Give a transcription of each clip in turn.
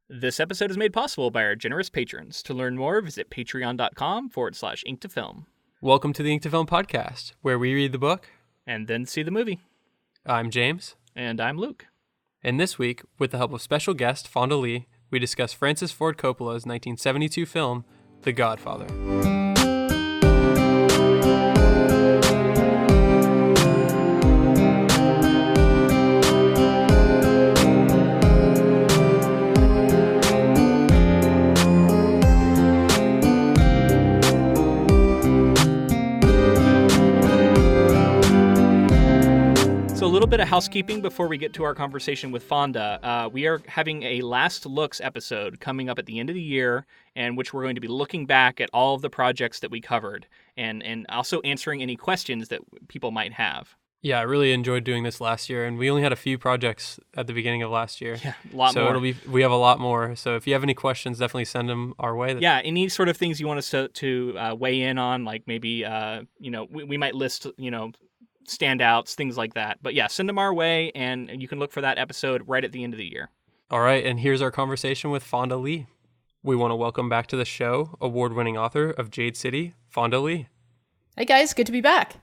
This episode is made possible by our generous patrons. To learn more, visit patreon.com/ink2film. Welcome to the Ink to Film podcast, where we read the book And then see the movie. I'm James. And I'm Luke. And this week, with the help of special guest Fonda Lee, we discuss Francis Ford Coppola's 1972 film, The Godfather. A little bit of housekeeping before we get to our conversation with Fonda. We are having a Last Looks episode coming up at the end of the year, in which we're going to be looking back at all of the projects that we covered and also answering any questions that people might have. Yeah, I really enjoyed doing this last year, and we only had a few projects at the beginning of last year. Yeah, a lot more. So we have a lot more. So if you have any questions, definitely send them our way. Yeah, any sort of things you want us to weigh in on, like maybe we might list standouts, things like that. But yeah, send them our way, and you can look for that episode right at the end of the year. All right, and here's our conversation with Fonda Lee. We want to welcome back to the show award-winning author of Jade City, Fonda Lee. Hey guys, good to be back.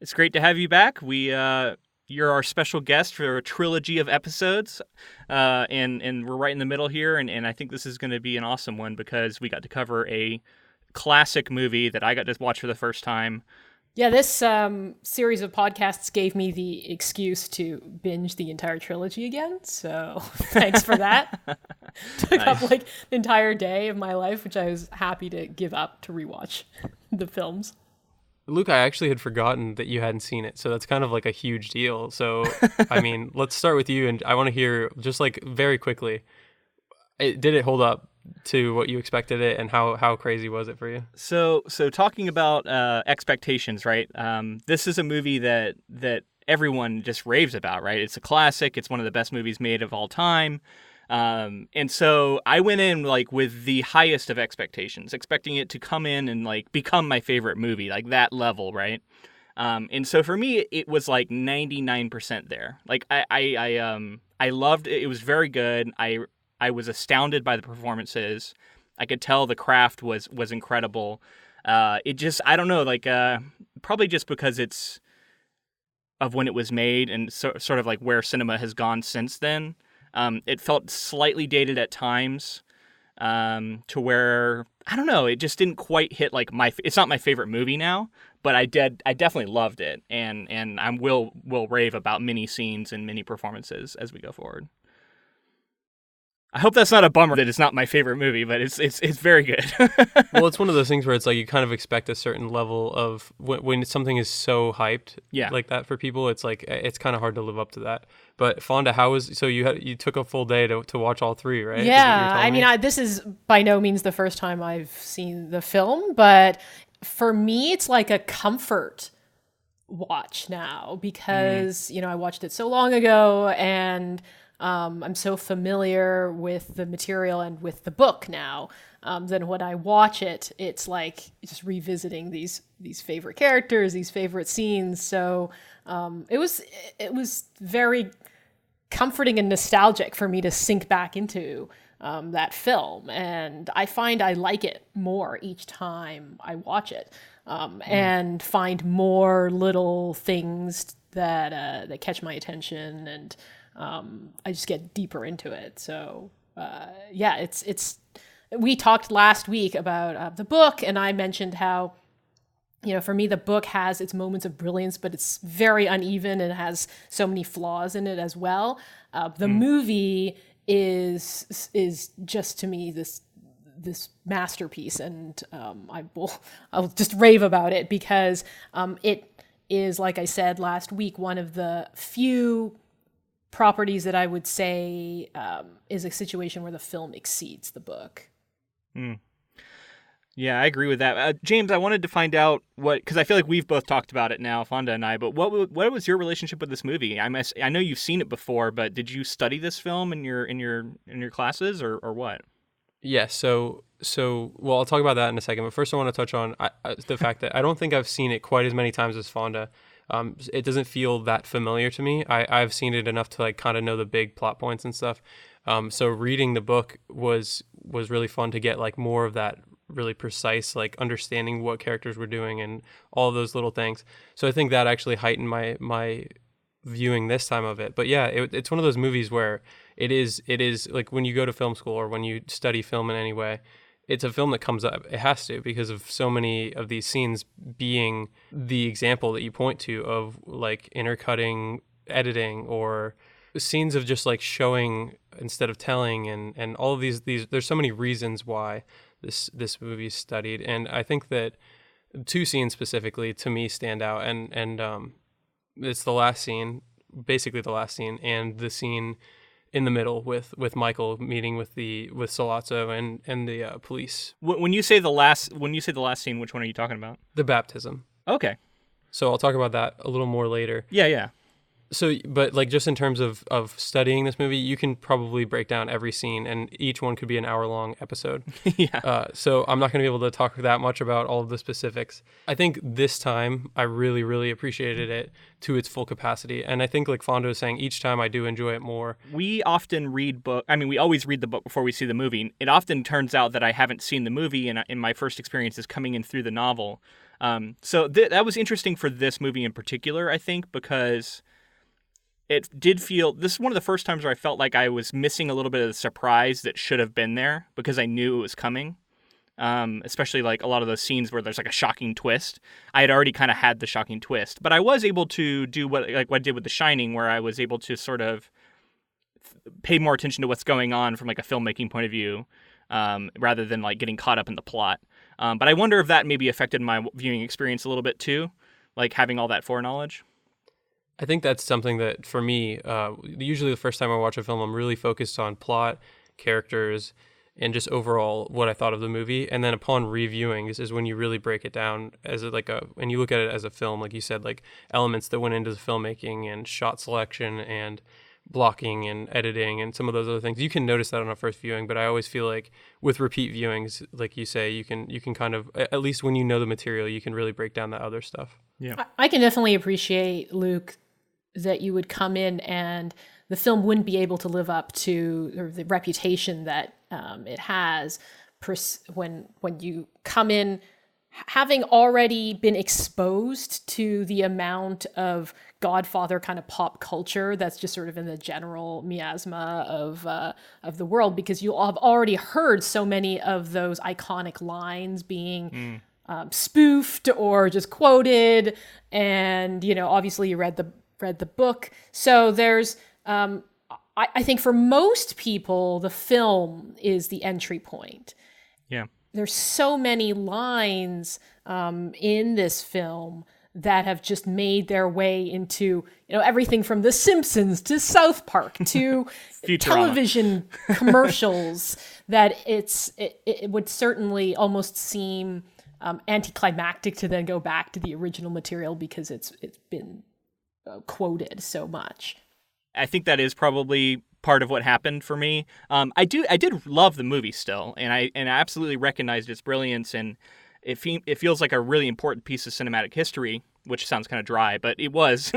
It's great to have you back. You're our special guest for a trilogy of episodes, and we're right in the middle here, and I think this is going to be an awesome one because we got to cover a classic movie that I got to watch for the first time. Yeah, this series of podcasts gave me the excuse to binge the entire trilogy again, so thanks for that. Took up like the entire day of my life, which I was happy to give up to rewatch the films. Luke, I actually had forgotten that you hadn't seen it, so that's kind of like a huge deal. So, I mean, let's start with you, and I want to hear, just like very quickly, did it hold up to what you expected it, and how crazy was it for you? So talking about expectations, right? This is a movie that everyone just raves about, right? It's a classic. It's one of the best movies made of all time. And so I went in like with the highest of expectations, expecting it to come in and like become my favorite movie, like that level, right? And so for me, it was like 99% there. Like I loved it. It was very good. I was astounded by the performances. I could tell the craft was incredible. It just, I don't know, like probably just because it's of when it was made and sort of like where cinema has gone since then. It felt slightly dated at times to where, I don't know, it just didn't quite hit like it's not my favorite movie now, but I definitely loved it. And I will rave about many scenes and many performances as we go forward. I hope that's not a bummer that it's not my favorite movie, but it's very good. Well, it's one of those things where it's like you kind of expect a certain level of when something is so hyped, like that for people. It's like it's kind of hard to live up to that. But Fonda, you took a full day to watch all three, right? Yeah, I mean, this is by no means the first time I've seen the film, but for me, it's like a comfort watch now because I watched it so long ago and. I'm so familiar with the material and with the book now. Then when I watch it, it's like just revisiting these favorite characters, these favorite scenes. So it was very comforting and nostalgic for me to sink back into that film, and I find I like it more each time I watch it, and find more little things that catch my attention and. I just get deeper into it. So, it's. We talked last week about the book, and I mentioned how, for me, the book has its moments of brilliance, but it's very uneven and has so many flaws in it as well. The movie is just to me this masterpiece, and I'll just rave about it because it is, like I said last week, one of the few properties that I would say is a situation where the film exceeds the book. Yeah, I agree with that. James, I wanted to find out because I feel like we've both talked about it now, Fonda and I, but what was your relationship with this movie? I know you've seen it before, but did you study this film in your classes or what? Yes. So I'll talk about that in a second, but first I want to touch on the fact that I don't think I've seen it quite as many times as Fonda. It doesn't feel that familiar to me. I've seen it enough to like kind of know the big plot points and stuff. So reading the book was really fun to get like more of that really precise, like understanding what characters were doing and all of those little things. So I think that actually heightened my viewing this time of it. But yeah, it's one of those movies where it is like when you go to film school or when you study film in any way, it's a film that comes up. It has to, because of so many of these scenes being the example that you point to of like intercutting editing or scenes of just like showing instead of telling, and all of these there's so many reasons why this movie is studied. And I think that two scenes specifically to me stand out, and it's the last scene, basically the last scene, and the scene in the middle with Michael meeting with Sollozzo and the police. When you say the last scene, which one are you talking about? The baptism. Okay. So I'll talk about that a little more later. Yeah. So, but like just in terms of studying this movie, you can probably break down every scene, and each one could be an hour-long episode. Yeah. So I'm not going to be able to talk that much about all of the specifics. I think this time I really, really appreciated it to its full capacity. And I think like Fonda was saying, each time I do enjoy it more. We often read we always read the book before we see the movie. It often turns out that I haven't seen the movie, and my first experience is coming in through the novel. So that was interesting for this movie in particular, I think, because it did feel, this is one of the first times where I felt like I was missing a little bit of the surprise that should have been there because I knew it was coming. Especially like a lot of those scenes where there's like a shocking twist. I had already kind of had the shocking twist, but I was able to do what I did with The Shining, where I was able to sort of pay more attention to what's going on from like a filmmaking point of view, rather than like getting caught up in the plot. But I wonder if that maybe affected my viewing experience a little bit too, like having all that foreknowledge. I think that's something that for me, usually the first time I watch a film, I'm really focused on plot, characters, and just overall what I thought of the movie. And then upon reviewing, this is when you really break it down as and you look at it as a film, like you said, like elements that went into the filmmaking and shot selection and blocking and editing and some of those other things. You can notice that on a first viewing, but I always feel like with repeat viewings, like you say, you can kind of, at least when you know the material, you can really break down that other stuff. Yeah. I can definitely appreciate, Luke, that you would come in and the film wouldn't be able to live up to the reputation that it has when you come in having already been exposed to the amount of Godfather kind of pop culture that's just sort of in the general miasma of the world, because you'll have already heard so many of those iconic lines being spoofed or just quoted, and obviously you read the book. So there's, I think for most people, the film is the entry point. Yeah. There's so many lines in this film that have just made their way into, everything from The Simpsons to South Park to television commercials, that it would certainly almost seem anticlimactic to then go back to the original material because it's been quoted so much. I think that is probably part of what happened for me. I did love the movie still, and I absolutely recognized its brilliance, and it feels like a really important piece of cinematic history, which sounds kind of dry, but it was,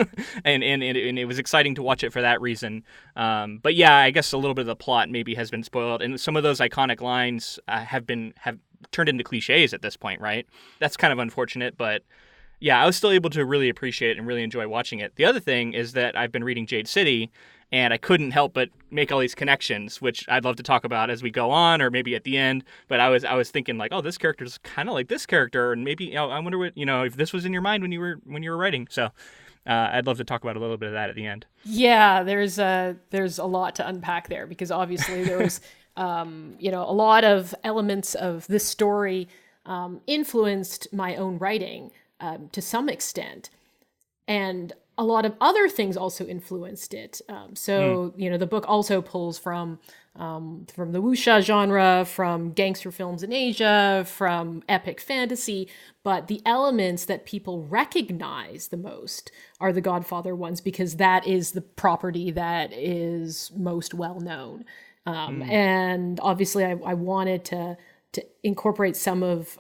and it was exciting to watch it for that reason. But yeah, I guess a little bit of the plot maybe has been spoiled, and some of those iconic lines have turned into cliches at this point, right? That's kind of unfortunate, but yeah, I was still able to really appreciate it and really enjoy watching it. The other thing is that I've been reading Jade City, and I couldn't help but make all these connections, which I'd love to talk about as we go on, or maybe at the end. But I was thinking like, oh, this character's kind of like this character, and maybe I wonder what if this was in your mind when you were writing. So I'd love to talk about a little bit of that at the end. Yeah, there's a lot to unpack there, because obviously there was a lot of elements of this story influenced my own writing. To some extent, and a lot of other things also influenced it. The book also pulls from the wuxia genre, from gangster films in Asia, from epic fantasy, but the elements that people recognize the most are the Godfather ones, because that is the property that is most well known. And obviously I wanted to incorporate some of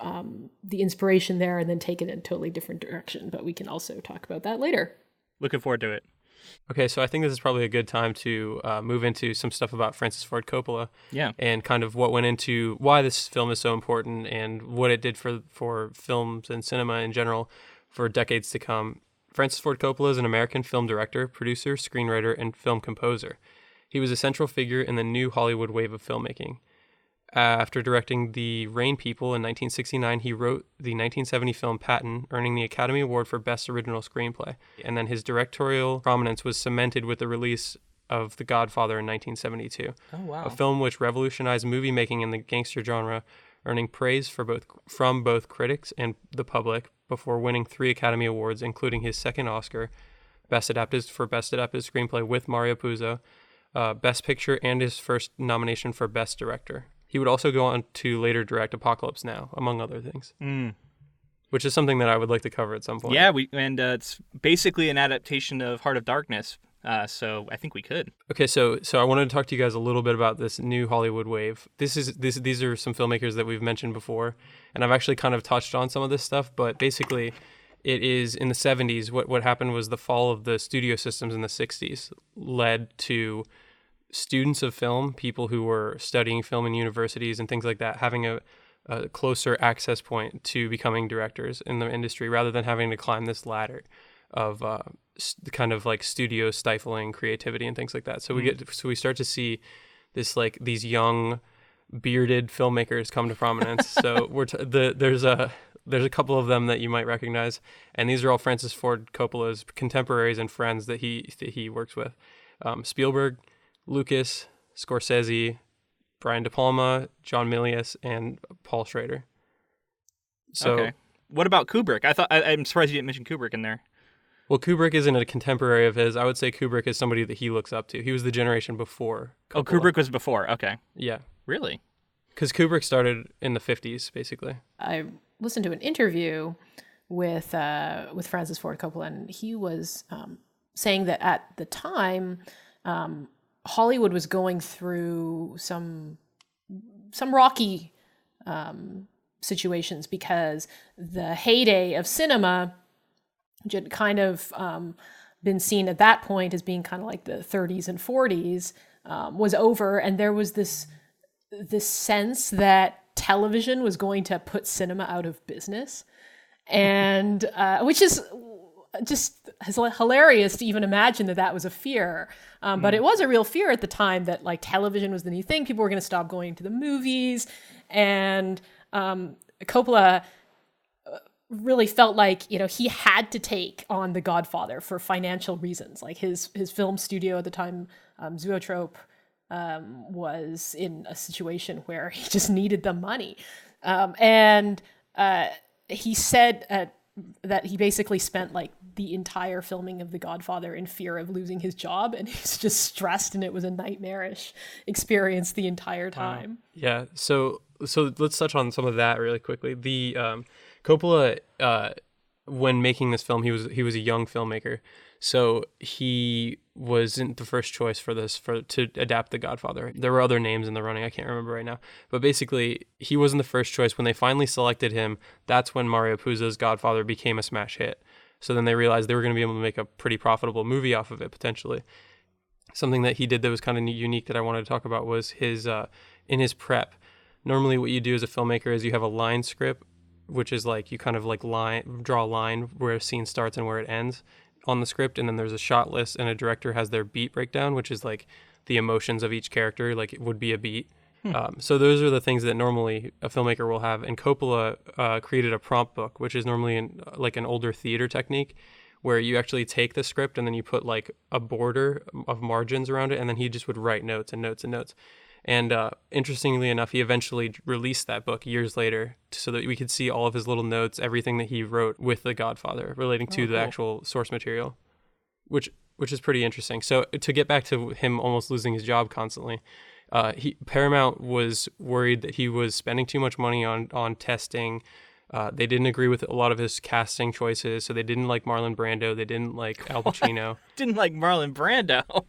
the inspiration there and then take it in a totally different direction. But we can also talk about that later. Looking forward to it. Okay, so I think this is probably a good time to move into some stuff about Francis Ford Coppola. Yeah. And kind of what went into why this film is so important and what it did for films and cinema in general for decades to come. Francis Ford Coppola is an American film director, producer, screenwriter, and film composer. He was a central figure in the new Hollywood wave of filmmaking. After directing The Rain People in 1969, he wrote the 1970 film Patton, earning the Academy Award for Best Original Screenplay. And then his directorial prominence was cemented with the release of The Godfather in 1972, a film which revolutionized movie making in the gangster genre, earning praise from both critics and the public before winning 3 Academy Awards, including his second Oscar, Best Adapted Screenplay with Mario Puzo, Best Picture, and his first nomination for Best Director. He would also go on to later direct Apocalypse Now, among other things, which is something that I would like to cover at some point. Yeah, it's basically an adaptation of Heart of Darkness, so I think we could. Okay, so I wanted to talk to you guys a little bit about this new Hollywood wave. These are some filmmakers that we've mentioned before, and I've actually kind of touched on some of this stuff, but basically it is in the 70s. What happened was the fall of the studio systems in the 60s led to students of film, people who were studying film in universities and things like that, having a closer access point to becoming directors in the industry rather than having to climb this ladder of kind of like studio stifling creativity and things like that. So we start to see this like these young bearded filmmakers come to prominence. So there's a couple of them that you might recognize, and these are all Francis Ford Coppola's contemporaries and friends that he works with. Spielberg, Lucas, Scorsese, Brian De Palma, John Milius, and Paul Schrader. So, okay. What about Kubrick? I'm surprised you didn't mention Kubrick in there. Well, Kubrick isn't a contemporary of his. I would say Kubrick is somebody that he looks up to. He was the generation before Coppola. Oh, Kubrick was before. Okay. Yeah. Really? Because Kubrick started in the 50s, basically. I listened to an interview with Francis Ford Coppola, and he was saying that at the time, Hollywood was going through some rocky situations because the heyday of cinema, which had kind of been seen at that point as being kind of like the 30s and 40s, was over, and there was this sense that television was going to put cinema out of business, and which is just hilarious to even imagine that was a fear. But it was a real fear at the time that like television was the new thing. People were going to stop going to the movies. And Coppola really felt like, he had to take on The Godfather for financial reasons. Like his film studio at the time, Zoetrope, was in a situation where he just needed the money. And he said that he basically spent like the entire filming of The Godfather in fear of losing his job, and he's just stressed, and it was a nightmarish experience the entire time. Yeah. So let's touch on some of that really quickly. The Coppola, when making this film, he was a young filmmaker, so he wasn't the first choice to adapt The Godfather. There were other names in the running, I can't remember right now, but basically he wasn't the first choice. When they finally selected him, that's when Mario Puzo's Godfather became a smash hit. So then they realized they were going to be able to make a pretty profitable movie off of it potentially. Something that he did that was kind of unique that I wanted to talk about was his in his prep. Normally what you do as a filmmaker is you have a line script, which is like you kind of like draw a line where a scene starts and where it ends on the script, and then there's a shot list, and a director has their beat breakdown, which is like the emotions of each character, like it would be a beat. So those are the things that normally a filmmaker will have. And Coppola created a prompt book, which is normally like an older theater technique, where you actually take the script and then you put like a border of margins around it, and then he just would write notes and notes and notes. And interestingly enough, he eventually released that book years later so that we could see all of his little notes, everything that he wrote with The Godfather relating to the actual source material, which is pretty interesting. So to get back to him almost losing his job constantly, Paramount was worried that he was spending too much money on testing. They didn't agree with a lot of his casting choices, so they didn't like Marlon Brando. They didn't like Al Pacino. Didn't like Marlon Brando.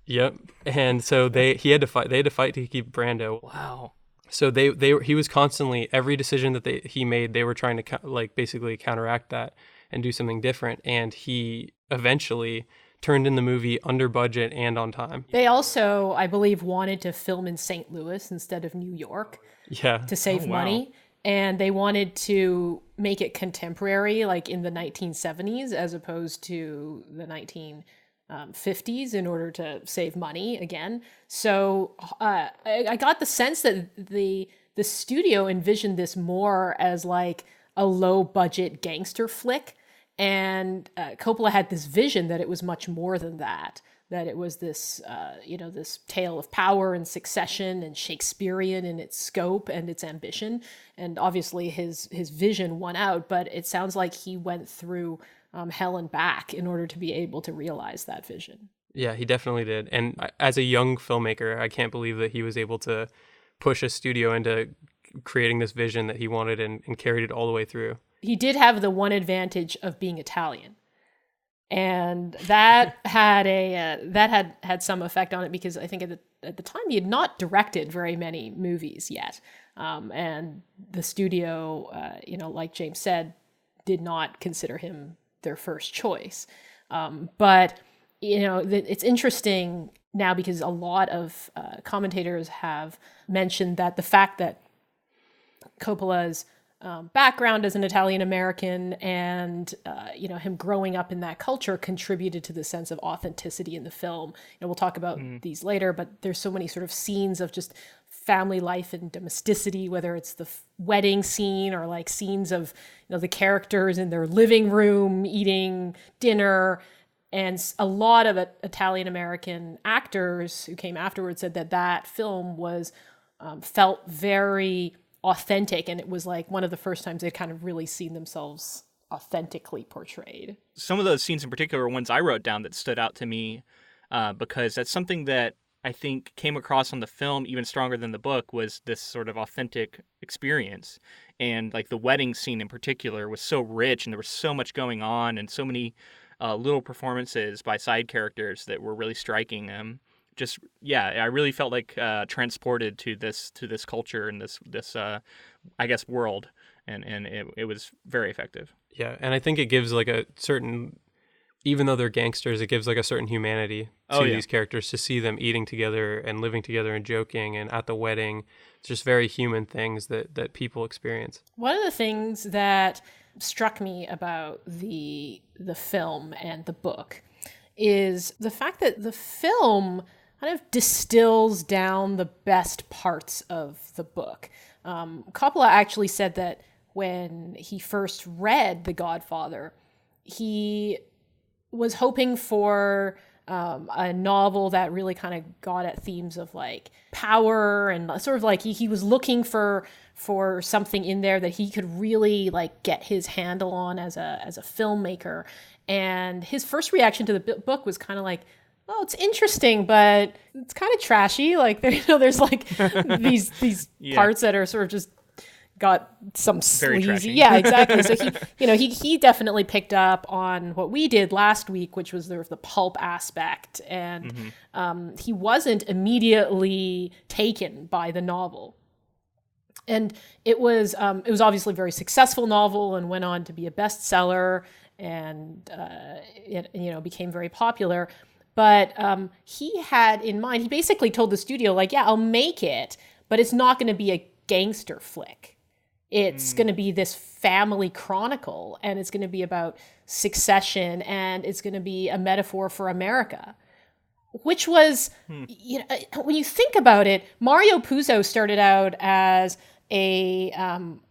Yep. And so they had to fight to keep Brando. Wow. So he was constantly, every decision that he made, they were trying to like basically counteract that and do something different. And he eventually turned in the movie under budget and on time. They also, I believe, wanted to film in St. Louis instead of New York Yeah. to save wow. money. And they wanted to make it contemporary, like in the 1970s, as opposed to the 1950s, in order to save money again. So I got the sense that the studio envisioned this more as like a low budget gangster flick. And Coppola had this vision that it was much more than that. That it was this, this tale of power and succession and Shakespearean in its scope and its ambition. And obviously his vision won out, but it sounds like he went through hell and back in order to be able to realize that vision. Yeah, he definitely did. And as a young filmmaker, I can't believe that he was able to push a studio into creating this vision that he wanted and carried it all the way through. He did have the one advantage of being Italian. And that had had some effect on it, because I think at the time he had not directed very many movies yet, and the studio, like James said, did not consider him their first choice. But it's interesting now because a lot of commentators have mentioned that the fact that Coppola's background as an Italian American and him growing up in that culture contributed to the sense of authenticity in the film. We'll talk about these later, but there's so many sort of scenes of just family life and domesticity, whether it's the wedding scene or like scenes of the characters in their living room eating dinner. And a lot of Italian American actors who came afterwards said that film was felt very authentic, and it was like one of the first times they'd kind of really seen themselves authentically portrayed. Some of those scenes in particular are ones I wrote down that stood out to me because that's something that I think came across on the film even stronger than the book, was this sort of authentic experience. And like the wedding scene in particular was so rich, and there was so much going on and so many little performances by side characters that were really striking. I really felt like transported to this culture and this I guess world, and it was very effective. Yeah, and I think it gives like a certain, even though they're gangsters, it gives like a certain humanity to these characters, to see them eating together and living together and joking and at the wedding. It's just very human things that people experience. One of the things that struck me about the film and the book is the fact that the film kind of distills down the best parts of the book. Coppola actually said that when he first read The Godfather, he was hoping for a novel that really kind of got at themes of like power, and sort of like he was looking for something in there that he could really like get his handle on as a filmmaker. And his first reaction to the book was kind of like, oh, it's interesting, but it's kind of trashy. Like there's like these parts that are sort of just got some Very sleazy. trashy. Yeah, exactly. So he definitely picked up on what we did last week, which was the pulp aspect, and he wasn't immediately taken by the novel. And it was obviously a very successful novel and went on to be a bestseller, and it became very popular. But he had in mind, he basically told the studio, like, yeah, I'll make it, but it's not going to be a gangster flick. It's going to be this family chronicle, and it's going to be about succession, and it's going to be a metaphor for America. Which was, when you think about it, Mario Puzo started out as a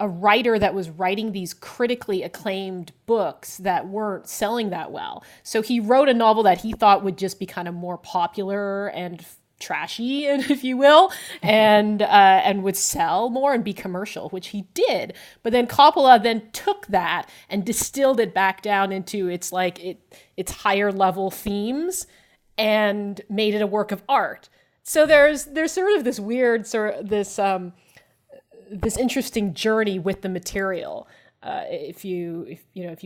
writer that was writing these critically acclaimed books that weren't selling that well. So he wrote a novel that he thought would just be kind of more popular and trashy, if you will, and would sell more and be commercial, which he did. But then Coppola then took that and distilled it back down into its higher level themes and made it a work of art. So there's sort of this weird this interesting journey with the material. If you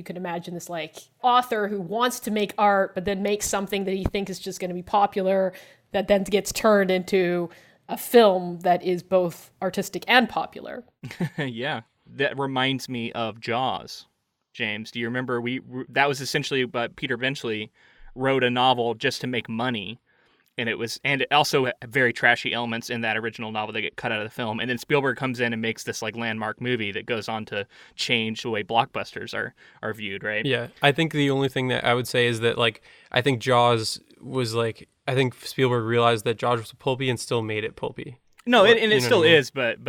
could imagine this like author who wants to make art, but then makes something that he thinks is just going to be popular, that then gets turned into a film that is both artistic and popular. Yeah, that reminds me of Jaws. James, do you remember that was essentially what Peter Benchley wrote a novel just to make money. And it also had very trashy elements in that original novel that get cut out of the film. And then Spielberg comes in and makes this like landmark movie that goes on to change the way blockbusters are viewed, right? Yeah, I think the only thing that I would say is that like I think Jaws was like I think Spielberg realized that Jaws was pulpy and still made it pulpy. No, Or- it you know still what I mean? is, but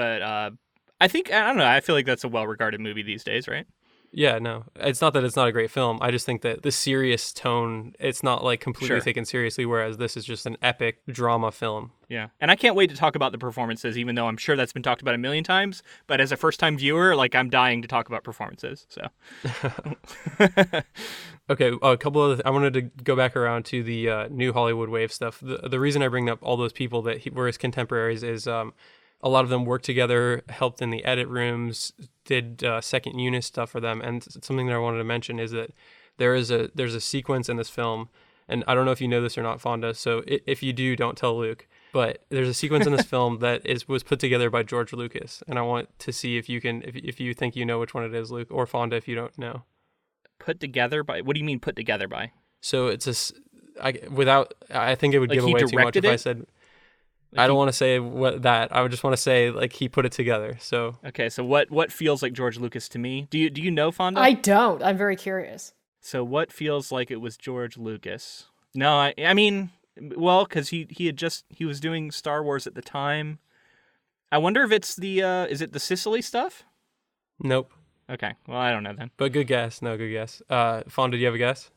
I think I don't know. I feel like that's a well-regarded movie these days, right? Yeah, no, it's not that it's not a great film. I just think that the serious tone, it's not like completely Sure. taken seriously, whereas this is just an epic drama film. Yeah, and I can't wait to talk about the performances, even though I'm sure that's been talked about a million times. But as a first-time viewer, like I'm dying to talk about performances. So Okay, a couple of I wanted to go back around to the new Hollywood wave stuff. The reason I bring up all those people that were his contemporaries is a lot of them worked together, helped in the edit rooms, did second unit stuff for them. And something that I wanted to mention is that there's a sequence in this film, and I don't know if you know this or not, Fonda. So if you do, don't tell Luke. But there's a sequence in this film that was put together by George Lucas, and I want to see if you can if you think you know which one it is, Luke or Fonda, if you don't know. put together by what do you mean put together by? So it's I think it would Like give he away too much directed if I it? said. I don't want to say that. I would just want to say like he put it together. So Okay, so what feels like George Lucas to me? Do you know Fonda? I don't. I'm very curious. So what feels like it was George Lucas? No, I mean, well, because he was doing Star Wars at the time. I wonder if it's is it the Sicily stuff? nope. Okay, well I don't know then. But good guess. No, good guess. Fonda, do you have a guess?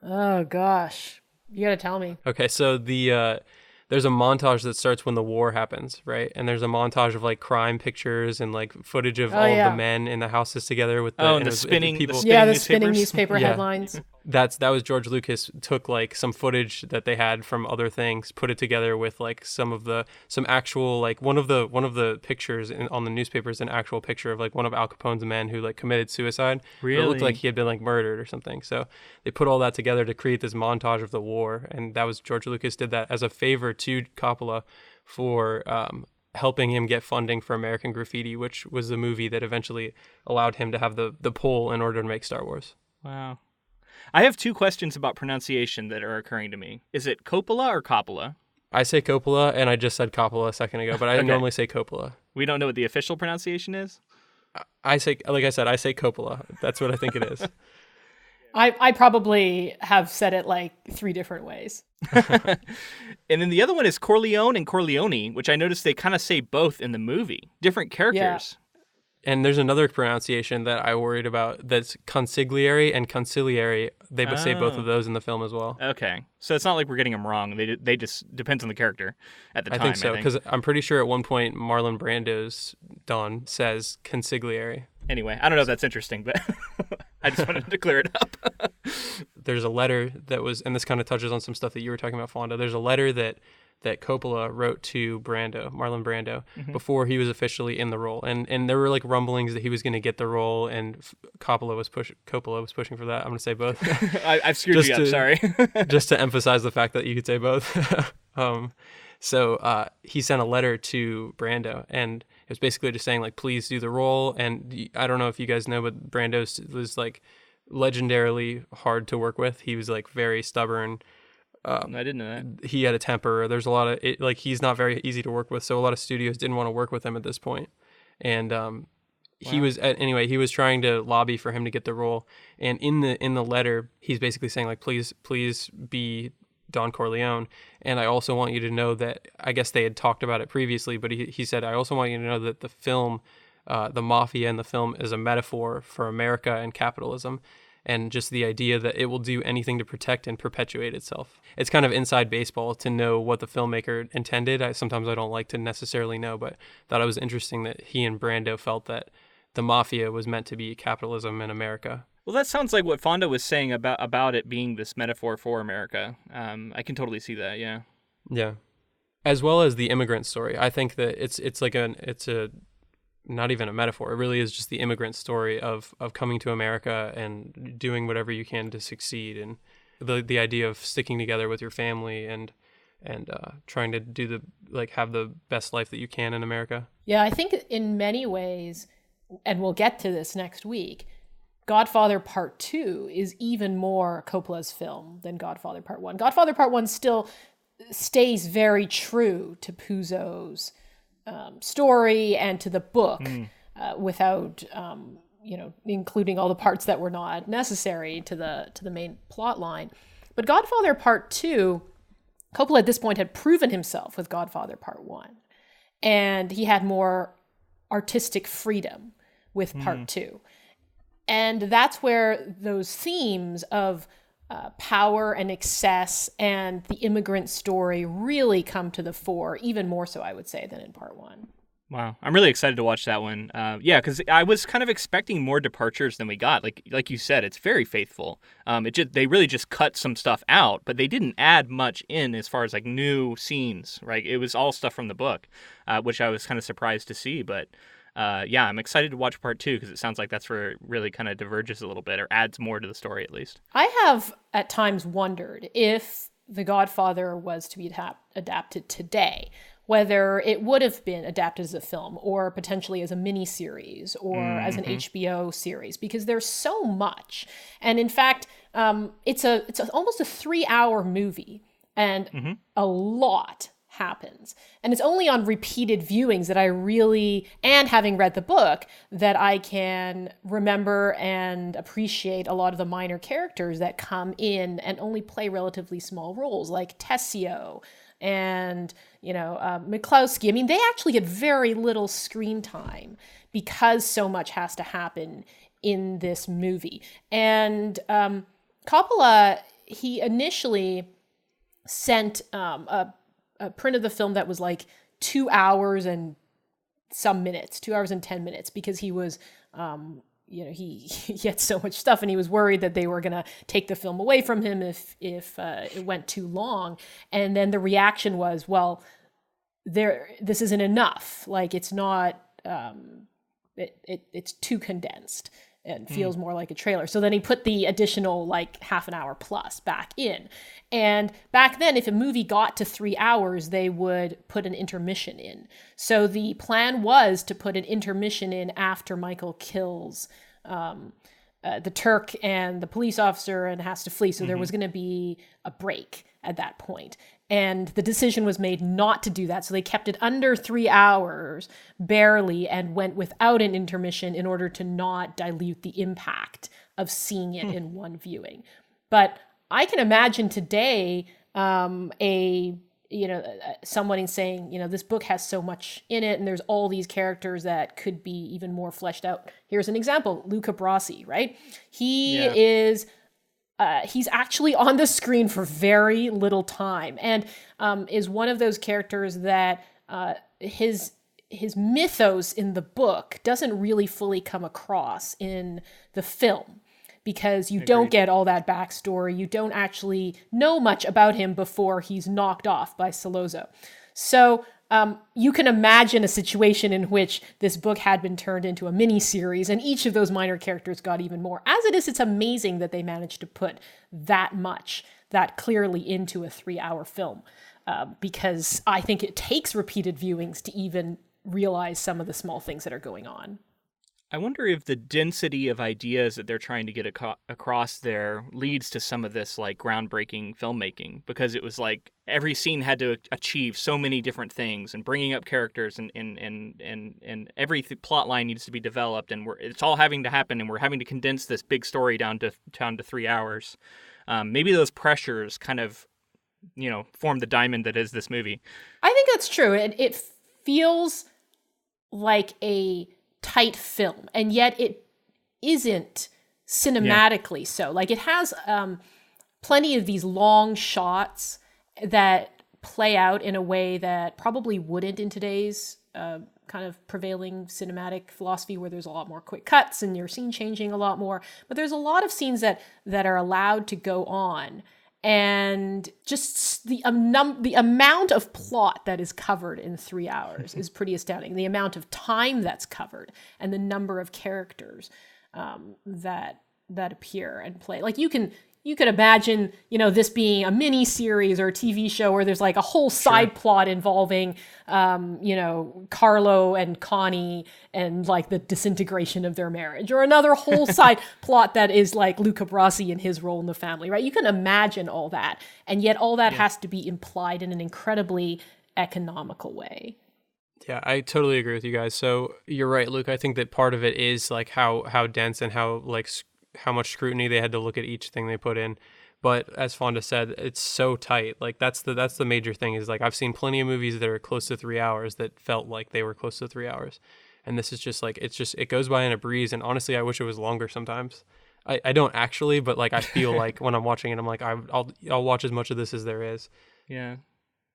Oh gosh, you gotta tell me. Okay, so there's a montage that starts when the war happens, right? And there's a montage of like crime pictures and like footage of all yeah. of the men in the houses together with And it the was- spinning people. Yeah, the newspapers? spinning newspaper Yeah. headlines. That was George Lucas took like some footage that they had from other things, put it together with like some actual like one of the pictures on the newspaper is an actual picture of like one of Al Capone's men who like committed suicide. It looked Really? like he had been like murdered or something. So they put all that together to create this montage of the war, and that was George Lucas did that as a favor to Coppola for helping him get funding for American Graffiti, which was the movie that eventually allowed him to have the pull in order to make Star Wars. Wow. I have two questions about pronunciation that are occurring to me. Is it Coppola or Coppola? I say Coppola, and I just said Coppola a second ago, but I Okay. normally say Coppola. We don't know what the official pronunciation is? I say Coppola. That's what I think it is. I probably have said it like 3 different ways. And then the other one is Corleone and Corleone, which I noticed they kind of say both in the movie. Different characters. And there's another pronunciation that I worried about that's consigliere and conciliary. They say both Oh. of those in the film as well. Okay. So it's not like we're getting them wrong. They just depends on the character at the I time. think so, because I'm pretty sure at one point Marlon Brando's Don says consigliere. Anyway, I don't know if that's interesting, but I just wanted to clear it up. There's a letter that was, and this kind of touches on some stuff that you were talking about, Fonda. There's a letter that Coppola wrote to Marlon Brando, before he was officially in the role, and there were like rumblings that he was going to get the role, and Coppola was pushing for that. I'm going to say both, I've screwed you up. Sorry. just to emphasize the fact that you could say both. So he sent a letter to Brando, and it was basically just saying like, please do the role. And I don't know if you guys know, but Brando was like legendarily hard to work with. He was like very stubborn. I didn't know that. He had a temper. There's a lot of like he's not very easy to work with, so a lot of studios didn't want to work with him at this point. And he was he was trying to lobby for him to get the role. And in the letter, he's basically saying like, please be Don Corleone, and I also want you to know that, I guess they had talked about it previously, but he said, I also want you to know that the film, the mafia in the film is a metaphor for America and capitalism, and just the idea that it will do anything to protect and perpetuate itself. It's kind of inside baseball to know what the filmmaker intended. Sometimes I don't like to necessarily know, but thought it was interesting that he and Brando felt that the mafia was meant to be capitalism in America. Well, that sounds like what Fonda was saying about it being this metaphor for America. I can totally see that. Yeah. Yeah, as well as the immigrant story. I think that it's a not even a metaphor. It really is just the immigrant story of coming to America and doing whatever you can to succeed, and the idea of sticking together with your family and trying to have the best life that you can in America. Yeah, I think in many ways, and we'll get to this next week, Godfather Part 2 is even more Coppola's film than Godfather Part 1. Godfather Part 1 still stays very true to Puzo's story and to the book without, including all the parts that were not necessary to the main plot line. But Godfather Part 2, Coppola at this point had proven himself with Godfather Part 1. And he had more artistic freedom with Part 2. And that's where those themes of power and excess and the immigrant story really come to the fore, even more so, I would say, than in Part 1. Wow, I'm really excited to watch that one. Because I was kind of expecting more departures than we got. Like you said, it's very faithful. They really just cut some stuff out, but they didn't add much in as far as like new scenes. Right, it was all stuff from the book, which I was kind of surprised to see. But I'm excited to watch Part 2 because it sounds like that's where it really kind of diverges a little bit or adds more to the story at least. I have at times wondered if The Godfather was to be adapted today, whether it would have been adapted as a film or potentially as a mini-series or as an HBO series, because there's so much. And in fact, it's almost a 3-hour movie, and a lot happens. And it's only on repeated viewings that I really, and having read the book, that I can remember and appreciate a lot of the minor characters that come in and only play relatively small roles, like Tessio and, Miklowski. I mean, they actually get very little screen time because so much has to happen in this movie. And Coppola, he initially sent a print of the film that was like 2 hours and some minutes, 2 hours and 10 minutes, because he was, he had so much stuff and he was worried that they were going to take the film away from him if it went too long. And then the reaction was, well, this isn't enough. Like, it's not, it's too condensed and feels more like a trailer. So then he put the additional like half an hour plus back in. And back then, if a movie got to 3 hours, they would put an intermission in. So the plan was to put an intermission in after Michael kills the Turk and the police officer and has to flee. So there was going to be a break at that point. And the decision was made not to do that. So they kept it under 3 hours, barely, and went without an intermission in order to not dilute the impact of seeing it in one viewing. But I can imagine today someone saying, this book has so much in it and there's all these characters that could be even more fleshed out. Here's an example, Luca Brasi, right? He's actually on the screen for very little time and is one of those characters that his mythos in the book doesn't really fully come across in the film, because you don't get all that backstory. You don't actually know much about him before he's knocked off by Sollozzo. So you can imagine a situation in which this book had been turned into a mini-series and each of those minor characters got even more. As it is, it's amazing that they managed to put that clearly into a 3-hour film, because I think it takes repeated viewings to even realize some of the small things that are going on. I wonder if the density of ideas that they're trying to get across there leads to some of this like groundbreaking filmmaking, because it was like every scene had to achieve so many different things and bringing up characters and every plot line needs to be developed, and it's all having to happen, and we're having to condense this big story down to 3 hours. Maybe those pressures kind of, form the diamond that is this movie. I think that's true. It feels like a tight film, and yet it isn't cinematically so. Like, it has plenty of these long shots that play out in a way that probably wouldn't in today's kind of prevailing cinematic philosophy, where there's a lot more quick cuts and your scene changing a lot more. But there's a lot of scenes that are allowed to go on, and just the amount of plot that is covered in 3 hours is pretty astounding. The amount of time that's covered and the number of characters that appear and play. Like, you can you could imagine, this being a mini series or a TV show where there's like a whole side plot involving, Carlo and Connie and like the disintegration of their marriage, or another whole side plot that is like Luca Brasi and his role in the family, right? You can imagine all that. And yet all that has to be implied in an incredibly economical way. Yeah, I totally agree with you guys. So you're right, Luke. I think that part of it is like how dense and how much scrutiny they had to look at each thing they put in. But as Fonda said, it's so tight. Like that's the major thing is like I've seen plenty of movies that are close to 3 hours that felt like they were close to 3 hours. And this is just like it goes by in a breeze. And honestly, I wish it was longer sometimes. I don't actually, but like I feel like when I'm watching it, I'm like I'll watch as much of this as there is. Yeah.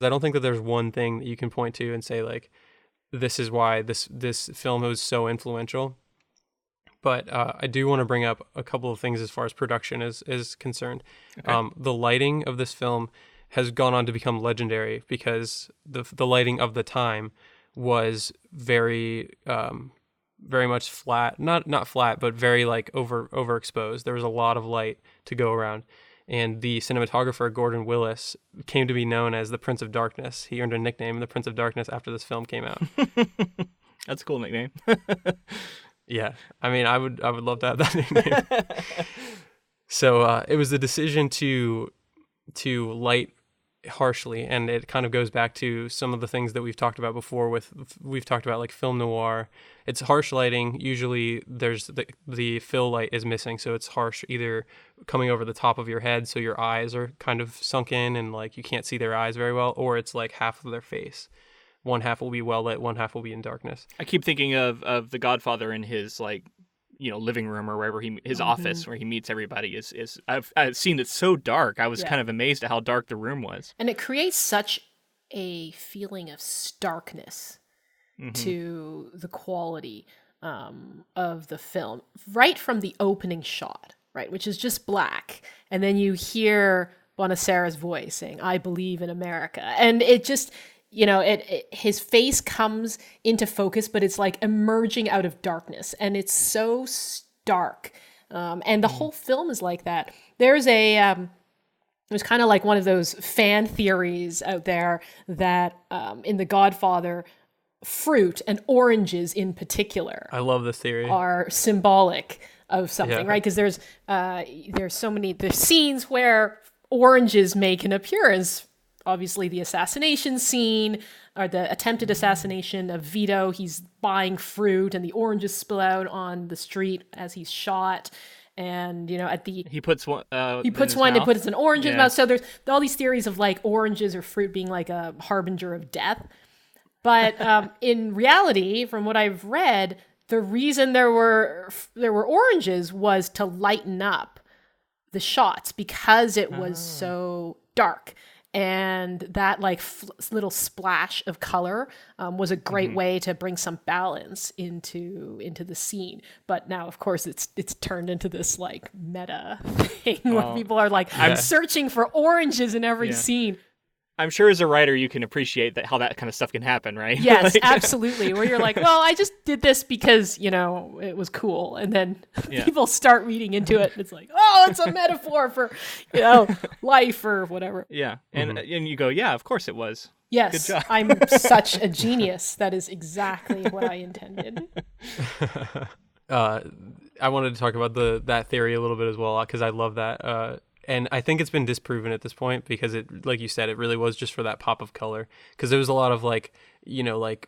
I don't think that there's one thing that you can point to and say like this is why this film was so influential. But I do want to bring up a couple of things as far as production is concerned. Okay. The lighting of this film has gone on to become legendary because the lighting of the time was very very much flat, not flat, but very like overexposed. There was a lot of light to go around. And the cinematographer, Gordon Willis, came to be known as the Prince of Darkness. He earned a nickname, the Prince of Darkness, after this film came out. That's a cool nickname. Yeah. I mean, I would love to have that nickname. So it was the decision to light harshly, and it kind of goes back to some of the things that we've talked about before. We've talked about like film noir. It's harsh lighting. Usually there's the fill light is missing, so it's harsh, either coming over the top of your head so your eyes are kind of sunk in and like you can't see their eyes very well, or it's like half of their face. One half will be well lit, one half will be in darkness. I keep thinking of the Godfather in his living room or wherever his office where he meets everybody is I've seen it so dark. I was kind of amazed at how dark the room was. And it creates such a feeling of starkness to the quality of the film right from the opening shot, right, which is just black, and then you hear Bonasera's voice saying, "I believe in America," and it just his face comes into focus, but it's like emerging out of darkness, and it's so stark. And the whole film is like that. There's kind of like one of those fan theories out there that in The Godfather, fruit and oranges in particular, I love this theory, are symbolic of something, right? Because there's scenes where oranges make an appearance. Obviously, the assassination scene, or the attempted assassination of Vito, he's buying fruit and the oranges spill out on the street as he's shot. And, he puts one to put an orange in his mouth. So there's all these theories of like oranges or fruit being like a harbinger of death. But in reality, from what I've read, the reason there were oranges was to lighten up the shots because it was so dark. And that like little splash of color was a great way to bring some balance into the scene. But now, of course, it's turned into this like meta thing where people are like, I'm searching for oranges in every scene. I'm sure as a writer you can appreciate how that kind of stuff can happen, right? Yes, absolutely. Where you're like, well, I just did this because, it was cool. And then people start reading into it and it's like, oh, it's a metaphor for, life or whatever. Yeah. And you go, yeah, of course it was. Yes. Good job. I'm such a genius. That is exactly what I intended. I wanted to talk about that theory a little bit as well, because I love that. And I think it's been disproven at this point because it, like you said, it really was just for that pop of color. Because there was a lot of like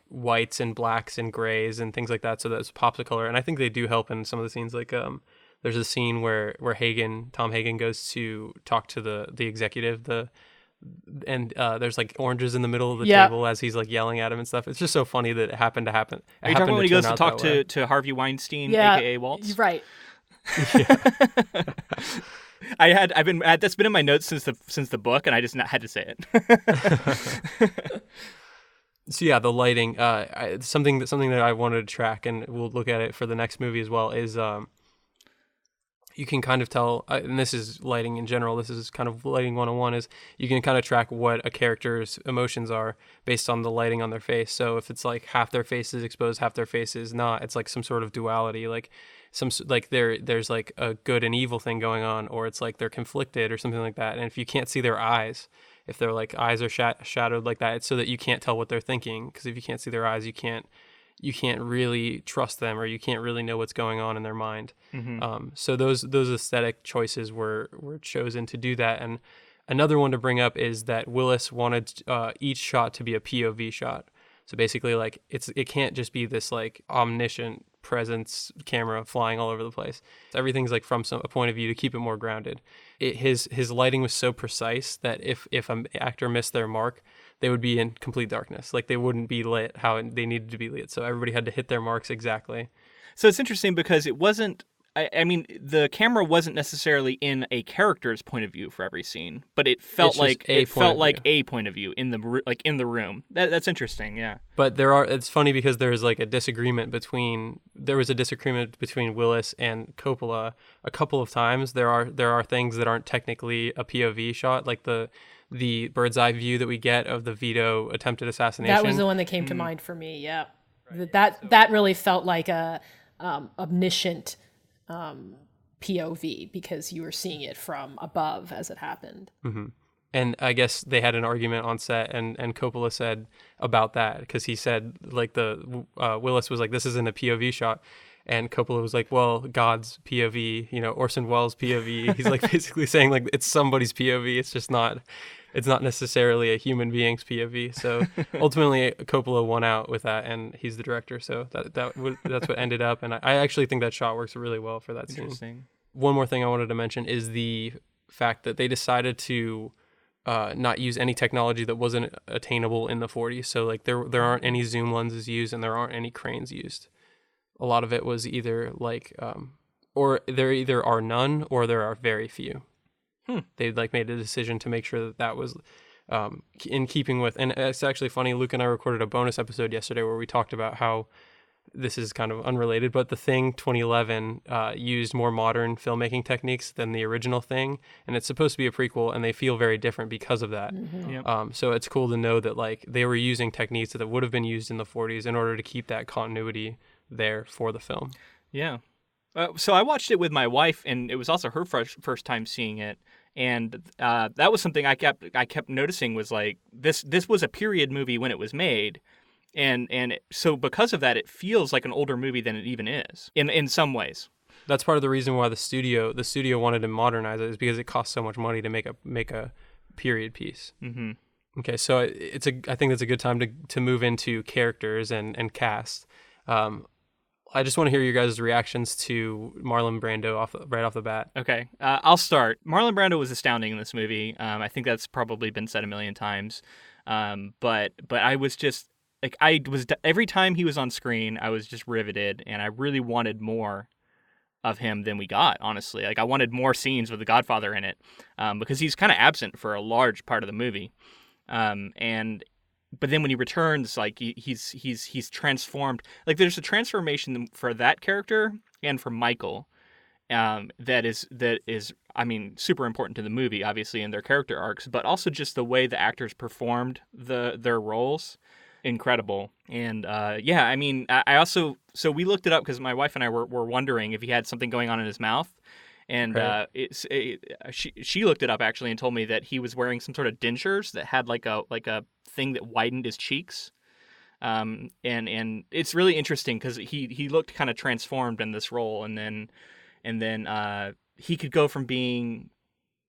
whites and blacks and grays and things like that. So that's pops of color. And I think they do help in some of the scenes. Like there's a scene where Tom Hagen goes to talk to the executive, and there's like oranges in the middle of the table as he's like yelling at him and stuff. It's just so funny that it happened to happen. Are you talking about when he goes to talk to Harvey Weinstein, aka Waltz? Right. That's been in my notes since the book, and I just had to say it. So yeah, the lighting, something that I wanted to track, and we'll look at it for the next movie as well, is you can kind of tell, and this is lighting in general, this is kind of lighting 101, is you can kind of track what a character's emotions are based on the lighting on their face. So if it's like half their face is exposed, half their face is not, it's like some sort of duality, like there's like a good and evil thing going on, or it's like they're conflicted or something like that. And if you can't see their eyes, if their like eyes are shadowed like that, it's so that you can't tell what they're thinking, because if you can't see their eyes, you can't really trust them, or you can't really know what's going on in their mind. So those aesthetic choices were chosen to do that. And another one to bring up is that Willis wanted each shot to be a POV shot. So basically, like it can't just be this like omniscient presence camera flying all over the place. Everything's like from a point of view to keep it more grounded. His lighting was so precise that if an actor missed their mark, they would be in complete darkness. Like they wouldn't be lit how they needed to be lit. So everybody had to hit their marks exactly. So it's interesting because it wasn't, I mean, the camera wasn't necessarily in a character's point of view for every scene, but it felt like a point of view in the room. That's interesting, yeah. But it's funny because there was a disagreement between Willis and Coppola a couple of times. There are things that aren't technically a POV shot, like the bird's eye view that we get of the Vito attempted assassination. That was the one that came to mind for me. Yeah, right. That really felt like a omniscient POV, because you were seeing it from above as it happened. Mm-hmm. And I guess they had an argument on set, and Coppola said about that, because he said like Willis was like, this isn't a POV shot. And Coppola was like, well, God's POV, Orson Welles' POV. He's like basically saying like it's somebody's POV. It's not necessarily a human being's POV. So ultimately, Coppola won out with that, and he's the director. So that's what ended up. And I actually think that shot works really well for that scene. One more thing I wanted to mention is the fact that they decided to not use any technology that wasn't attainable in the 40s. So like there aren't any zoom lenses used, and there aren't any cranes used. A lot of it was either like, or there either are none or there are very few. They made a decision to make sure that was in keeping with, and it's actually funny, Luke and I recorded a bonus episode yesterday where we talked about how, this is kind of unrelated, but The Thing 2011 used more modern filmmaking techniques than the original Thing, and it's supposed to be a prequel, and they feel very different because of that. Mm-hmm. Yep. So it's cool to know that like they were using techniques that would have been used in the 40s in order to keep that continuity there for the film. Yeah. So I watched it with my wife, and it was also her first time seeing it. And that was something I kept noticing, was like this was a period movie when it was made, and so because of that, it feels like an older movie than it even is in some ways. That's part of the reason why the studio wanted to modernize it, is because it costs so much money to make a period piece. Mm-hmm. Okay, so I think that's a good time to move into characters and cast. I just want to hear your guys' reactions to Marlon Brando right off the bat. Okay, I'll start. Marlon Brando was astounding in this movie. I think that's probably been said a million times. But I was just like, every time he was on screen, I was just riveted, and I really wanted more of him than we got, honestly. Like, I wanted more scenes with the Godfather in it, because he's kind of absent for a large part of the movie. But then when he returns, like he's transformed. Like, there's a transformation for that character and for Michael, that is I mean, super important to the movie, obviously, in their character arcs, but also just the way the actors performed their roles, incredible. And yeah, I mean, so we looked it up because my wife and I were wondering if he had something going on in his mouth. And right. She looked it up actually and told me that he was wearing some sort of dentures that had like a thing that widened his cheeks. And it's really interesting because he looked kind of transformed in this role, and then he could go from being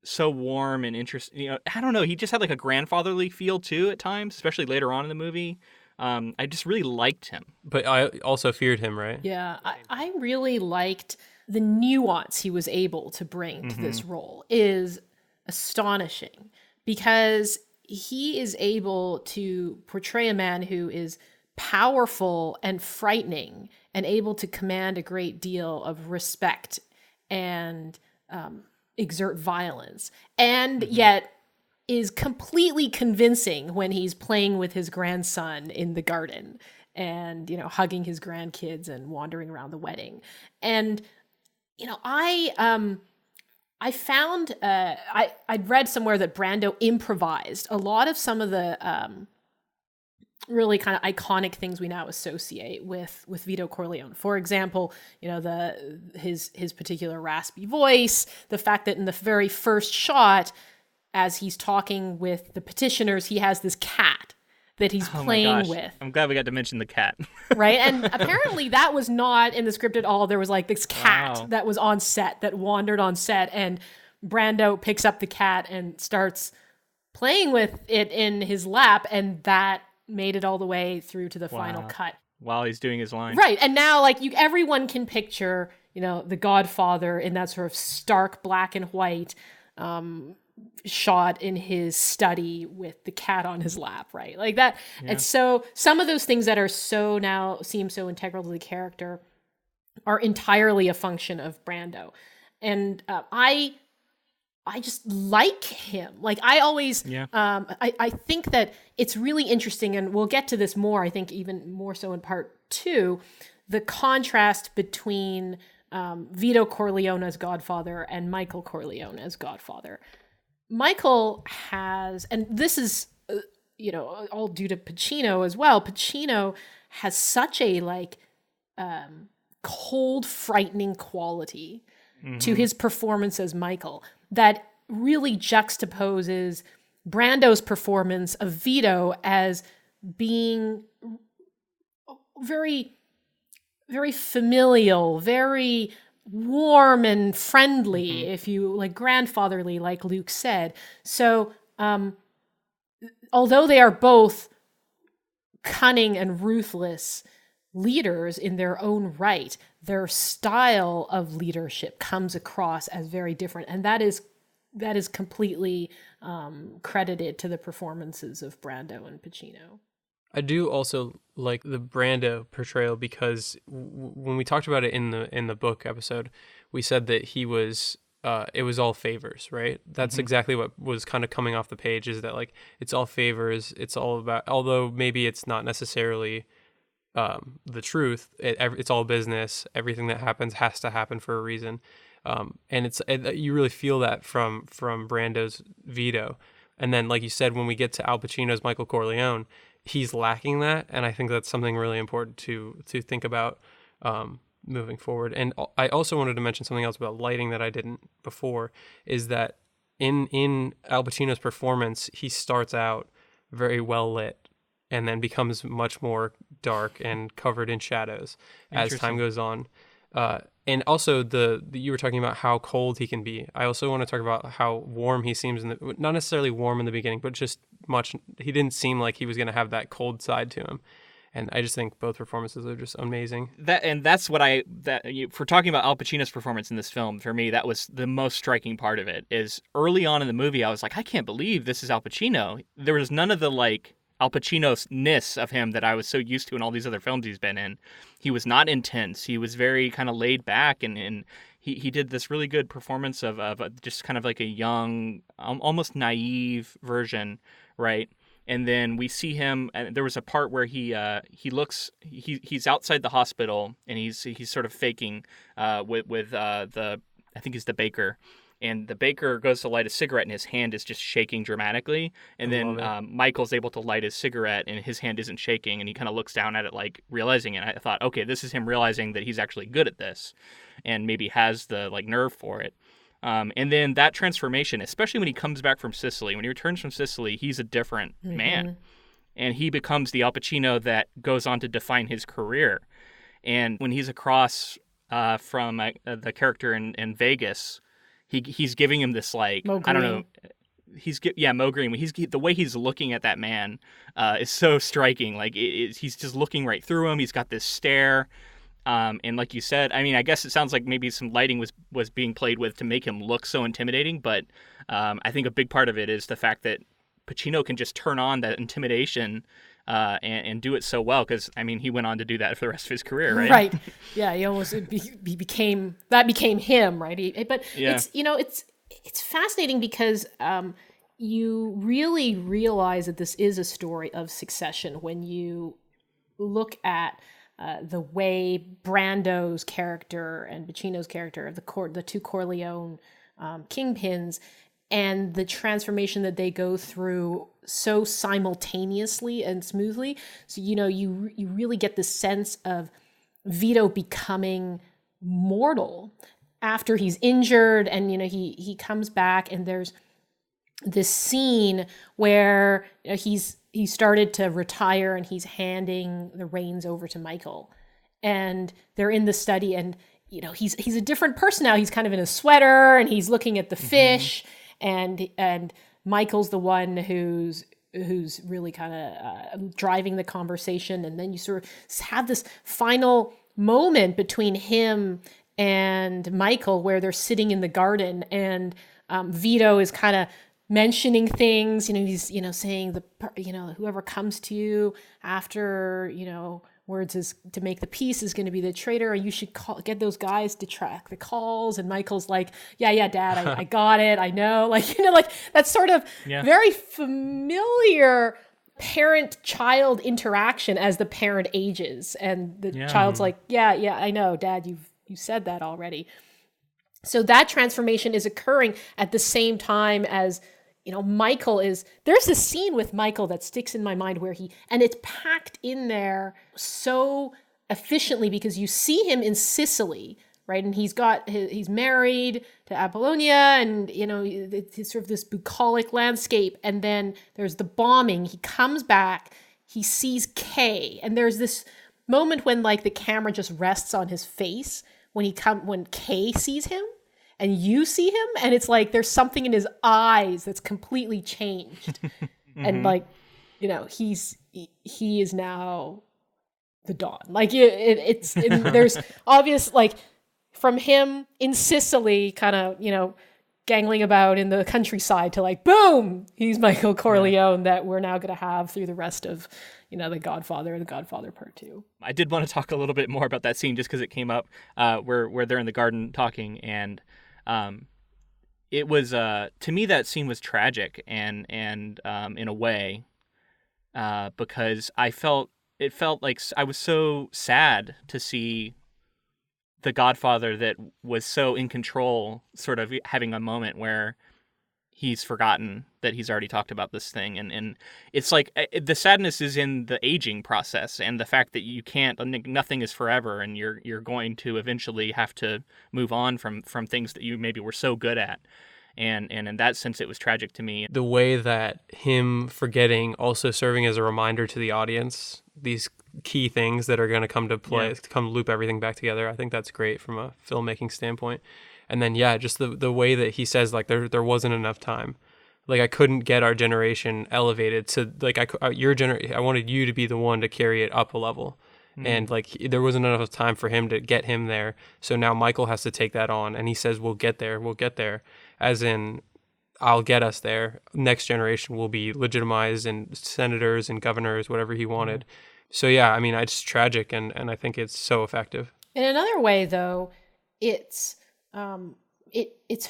so warm and interesting. I don't know. He just had like a grandfatherly feel too at times, especially later on in the movie. I just really liked him. But I also feared him, right? Yeah, I really liked the nuance he was able to bring to this role. Is astonishing, because he is able to portray a man who is powerful and frightening and able to command a great deal of respect and exert violence, and yet is completely convincing when he's playing with his grandson in the garden and, hugging his grandkids and wandering around the wedding. And I found I'd read somewhere that Brando improvised a lot of some of the really kind of iconic things we now associate with Vito Corleone. For example, his particular raspy voice, the fact that in the very first shot, as he's talking with the petitioners, he has this cat that he's playing with. I'm glad we got to mention the cat. Right? And apparently that was not in the script at all. There was like this cat that was on set, that wandered on set, and Brando picks up the cat and starts playing with it in his lap, and that made it all the way through to the final cut. While he's doing his line. Right. And now everyone can picture, the Godfather in that sort of stark black and white shot in his study with the cat on his lap, right? Like that. Yeah. And so some of those things that are so now seem so integral to the character are entirely a function of Brando. And I just like him. Like I always, I think that it's really interesting, and we'll get to this more, I think even more so in part 2, the contrast between Vito Corleone as Godfather and Michael Corleone as Godfather. Michael has, and this is, all due to Pacino as well. Pacino has such a cold, frightening quality to his performance as Michael that really juxtaposes Brando's performance of Vito as being very, very familial, very warm and friendly, if you like, grandfatherly, like Luke said. So, although they are both cunning and ruthless leaders in their own right, their style of leadership comes across as very different, and that is completely credited to the performances of Brando and Pacino. I do also like the Brando portrayal because when we talked about it in the book episode, we said that he was it was all favors, right? That's exactly what was kind of coming off the page, is that it's all favors. It's all about, although maybe it's not necessarily the truth. It's all business. Everything that happens has to happen for a reason, and you really feel that from Brando's Vito. And then, like you said, when we get to Al Pacino's Michael Corleone, he's lacking that, and I think that's something really important to think about moving forward. And I also wanted to mention something else about lighting that I didn't before, is that in Al Pacino's performance, he starts out very well lit and then becomes much more dark and covered in shadows as time goes on. And also you were talking about how cold he can be. I also want to talk about how warm he seems not necessarily warm in the beginning, but just he didn't seem like he was going to have that cold side to him. And I just think both performances are just amazing. That's what for talking about Al Pacino's performance in this film, for me, that was the most striking part of it. Is early on in the movie, I was like, I can't believe this is Al Pacino. There was none of the Al Pacino-ness of him that I was so used to in all these other films he's been in. He was not intense. He was very kind of laid back, and he did this really good performance of just kind of like a young, almost naive version, right? And then we see him, and there was a part where he's outside the hospital, and he's sort of faking with I think he's the baker. And the baker goes to light a cigarette, and his hand is just shaking dramatically. And then Michael's able to light his cigarette, and his hand isn't shaking, and he kind of looks down at it, realizing it. And I thought, okay, this is him realizing that he's actually good at this, and maybe has the nerve for it. And then that transformation, especially when he comes back from Sicily, when he returns from Sicily, he's a different man, and he becomes the Al Pacino that goes on to define his career. And when he's across from the character in Vegas. He's giving him this I don't know. Mo Green. The way he's looking at that man is so striking. He's just looking right through him. He's got this stare, and like you said, I mean, I guess it sounds like maybe some lighting was being played with to make him look so intimidating. But I think a big part of it is the fact that Pacino can just turn on that intimidation and do it so well, because I mean, he went on to do that for the rest of his career, right? Right. Yeah. He became him, right? It's fascinating because you really realize that this is a story of succession when you look at the way Brando's character and Pacino's character of the two Corleone kingpins, and the transformation that they go through so simultaneously and smoothly. So, you really get the sense of Vito becoming mortal after he's injured, and, he comes back, and there's this scene where he started to retire and he's handing the reins over to Michael, and they're in the study, and he's a different person now. He's kind of in a sweater and he's looking at the fish, and Michael's the one who's really kind of driving the conversation. And then you sort of have this final moment between him and Michael where they're sitting in the garden, and Vito is kind of mentioning things, he's, saying whoever comes to you after, words is to make the peace is going to be the traitor, or you should get those guys to track the calls. And Michael's like, yeah, Dad, I got it. I know. Like that's sort of very familiar parent-child interaction as the parent ages. And the child's like, yeah, I know, Dad, you said that already. So that transformation is occurring at the same time as, there's a scene with Michael that sticks in my mind where and it's packed in there so efficiently because you see him in Sicily, right? And he's married to Apollonia, and, it's sort of this bucolic landscape. And then there's the bombing. He comes back, he sees Kay, and there's this moment when the camera just rests on his face when Kay sees him. And you see him, and it's like there's something in his eyes that's completely changed. And he is now the Don. There's obvious, from him in Sicily, kind of, gangling about in the countryside to boom, he's Michael Corleone that we're now going to have through the rest of, The Godfather and The Godfather Part 2. I did want to talk a little bit more about that scene just because it came up where they're in the garden talking, and it was to me that scene was tragic and in a way because it felt like I was so sad to see the Godfather that was so in control sort of having a moment where he's forgotten that he's already talked about this thing. And it's like the sadness is in the aging process and the fact that you can't, nothing is forever, and you're going to eventually have to move on from things that you maybe were so good at. And in that sense, it was tragic to me. The way that him forgetting also serving as a reminder to the audience, these key things that are going to come to play, come loop everything back together. I think that's great from a filmmaking standpoint. And then, just the way that he says, there wasn't enough time. I couldn't get our generation elevated to, I wanted you to be the one to carry it up a level. Mm-hmm. And, there wasn't enough time for him to get him there. So now Michael has to take that on. And he says, we'll get there. As in, I'll get us there. Next generation will be legitimized and senators and governors, whatever he wanted. Mm-hmm. So, it's tragic. And I think it's so effective. In another way, though, it's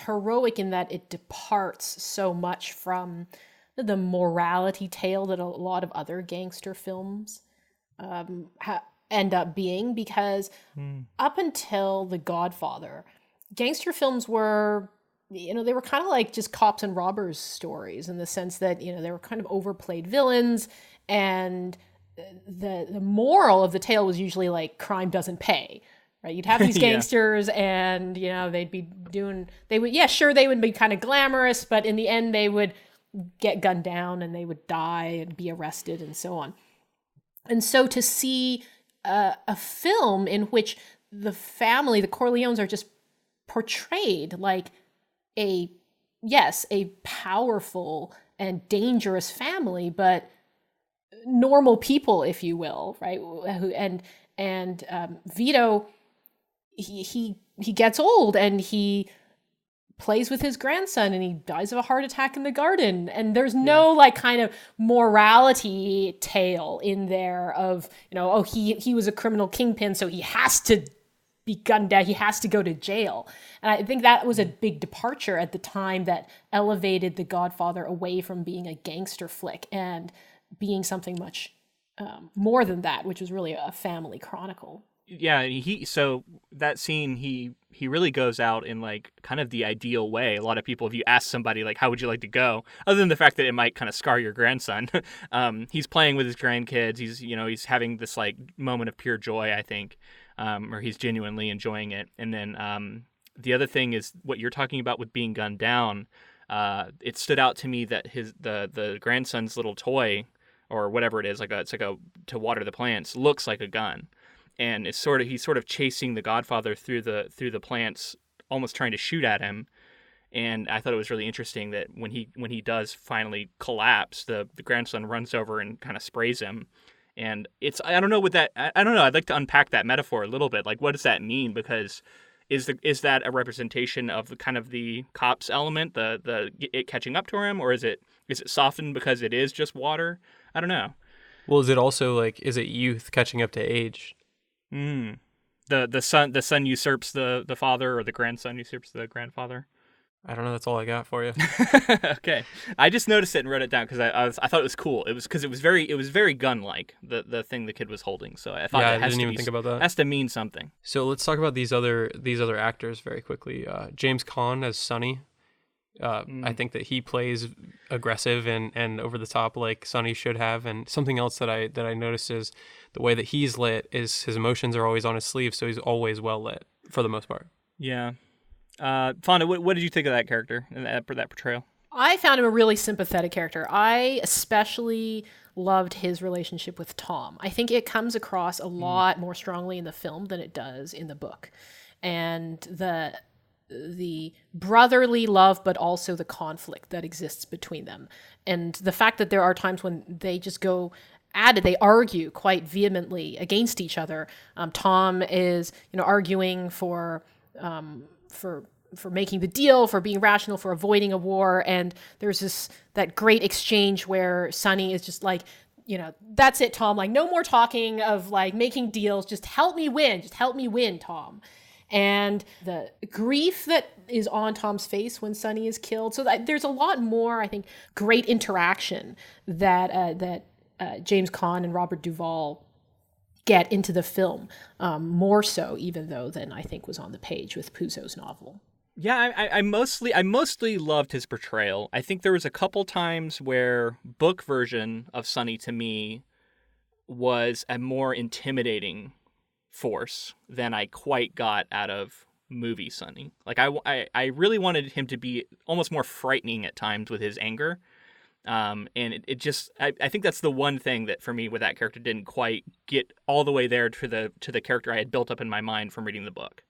heroic in that it departs so much from the morality tale that a lot of other gangster films end up being, because up until The Godfather, gangster films were, they were kind of like just cops and robbers stories in the sense that, they were kind of overplayed villains, and the moral of the tale was usually crime doesn't pay. Right, you'd have these gangsters, and they'd be they would be kind of glamorous, but in the end they would get gunned down and they would die and be arrested and so on. And so to see a film in which the family, the Corleones, are just portrayed like a powerful and dangerous family, but normal people, if you will, right? And Vito. He gets old and he plays with his grandson and he dies of a heart attack in the garden. And there's no kind of morality tale in there of, he was a criminal kingpin, so he has to be gunned down. He has to go to jail. And I think that was a big departure at the time that elevated The Godfather away from being a gangster flick and being something much more than that, which was really a family chronicle. Yeah, so that scene he really goes out in like kind of the ideal way. A lot of people, if you ask somebody like how would you like to go, other than the fact that it might kind of scar your grandson, he's playing with his grandkids. He's having this like moment of pure joy, I think, or he's genuinely enjoying it. And then the other thing is what you're talking about with being gunned down. It stood out to me that the grandson's little toy or whatever it is, it's like a to water the plants, looks like a gun. And he's sort of chasing the Godfather through the plants, almost trying to shoot at him. And I thought it was really interesting that when he does finally collapse, the grandson runs over and kind of sprays him. And I don't know what that, I don't know. I'd like to unpack that metaphor a little bit. Like, what does that mean? Because is that a representation of the kind of the cops element, it catching up to him, or is it softened because it is just water? I don't know. Well, is it also like, is it youth catching up to age? The son usurps the father, or the grandson usurps the grandfather. I don't know. That's all I got for you. Okay, I just noticed it and wrote it down because I thought it was cool. It was because it was very gun-like, the thing the kid was holding. So I thought I didn't even think about that. It has to mean something. So let's talk about these other actors very quickly. James Caan as Sonny. I think that he plays aggressive and over the top like Sonny should have. And something else that I noticed is the way that he's lit is his emotions are always on his sleeve, so he's always well lit for the most part. Yeah. Fonda, what did you think of that character and that portrayal? I found him a really sympathetic character. I especially loved his relationship with Tom. I think it comes across a lot more strongly in the film than it does in the book. And the brotherly love, but also the conflict that exists between them. And the fact that there are times when they just go at it, they argue quite vehemently against each other. Tom is, arguing for making the deal, for being rational, for avoiding a war. And there's that great exchange where Sonny is just like, that's it, Tom. Like, no more talking of like making deals. Just help me win. Just help me win, Tom. And the grief that is on Tom's face when Sonny is killed. So there's a lot more, I think, great interaction that James Caan and Robert Duvall get into the film, more so even though than I think was on the page with Puzo's novel. Yeah, I mostly loved his portrayal. I think there was a couple times where book version of Sonny to me was a more intimidating force than I quite got out of movie Sonny. Like I really wanted him to be almost more frightening at times with his anger. And it just I think that's the one thing that for me with that character didn't quite get all the way there to the character I had built up in my mind from reading the book.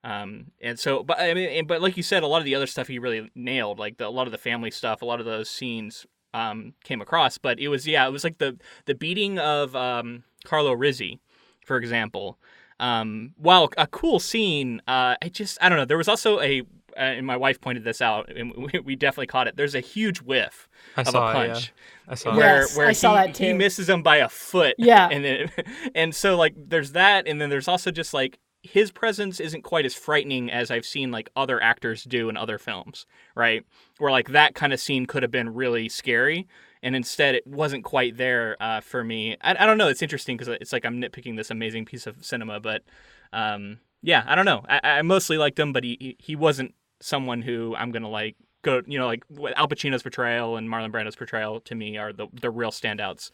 And so, but like you said, a lot of the other stuff he really nailed, like a lot of the family stuff, a lot of those scenes came across. But it was like the beating of Carlo Rizzi, for example. While a cool scene, I don't know. There was also and my wife pointed this out, and we definitely caught it. There's a huge whiff of a punch. I saw it. Where I saw that too. He misses him by a foot. Yeah. And so like there's that, and then there's also just like his presence isn't quite as frightening as I've seen like other actors do in other films, right? Where like that kind of scene could have been really scary, and instead it wasn't quite there for me. I don't know. It's interesting because it's like I'm nitpicking this amazing piece of cinema, but yeah, I don't know. I mostly liked him, but he wasn't someone who I'm gonna like go. Like Al Pacino's portrayal and Marlon Brando's portrayal to me are the real standouts.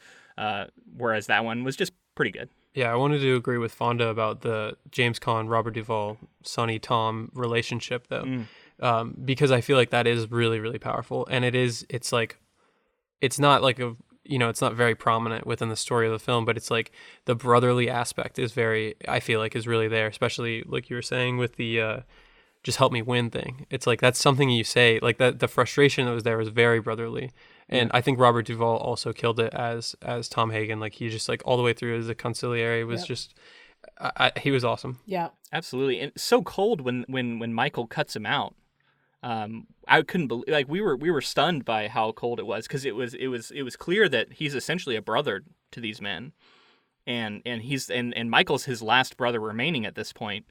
Whereas that one was just pretty good. Yeah, I wanted to agree with Fonda about the James Caan, Robert Duvall, Sonny, Tom relationship, though, because I feel like that is really, really powerful. And it's like, it's not like it's not very prominent within the story of the film, but it's like the brotherly aspect is I feel like is really there, especially like you were saying with the just help me win thing. It's like, that's something you say, like that the frustration that was there was very brotherly. And I think Robert Duvall also killed it as Tom Hagen. Like he just like all the way through as a conciliary was just, he was awesome. Yeah, absolutely. And so cold when Michael cuts him out. I couldn't believe, like we were stunned by how cold it was, because it was clear that he's essentially a brother to these men, and he's Michael's his last brother remaining at this point.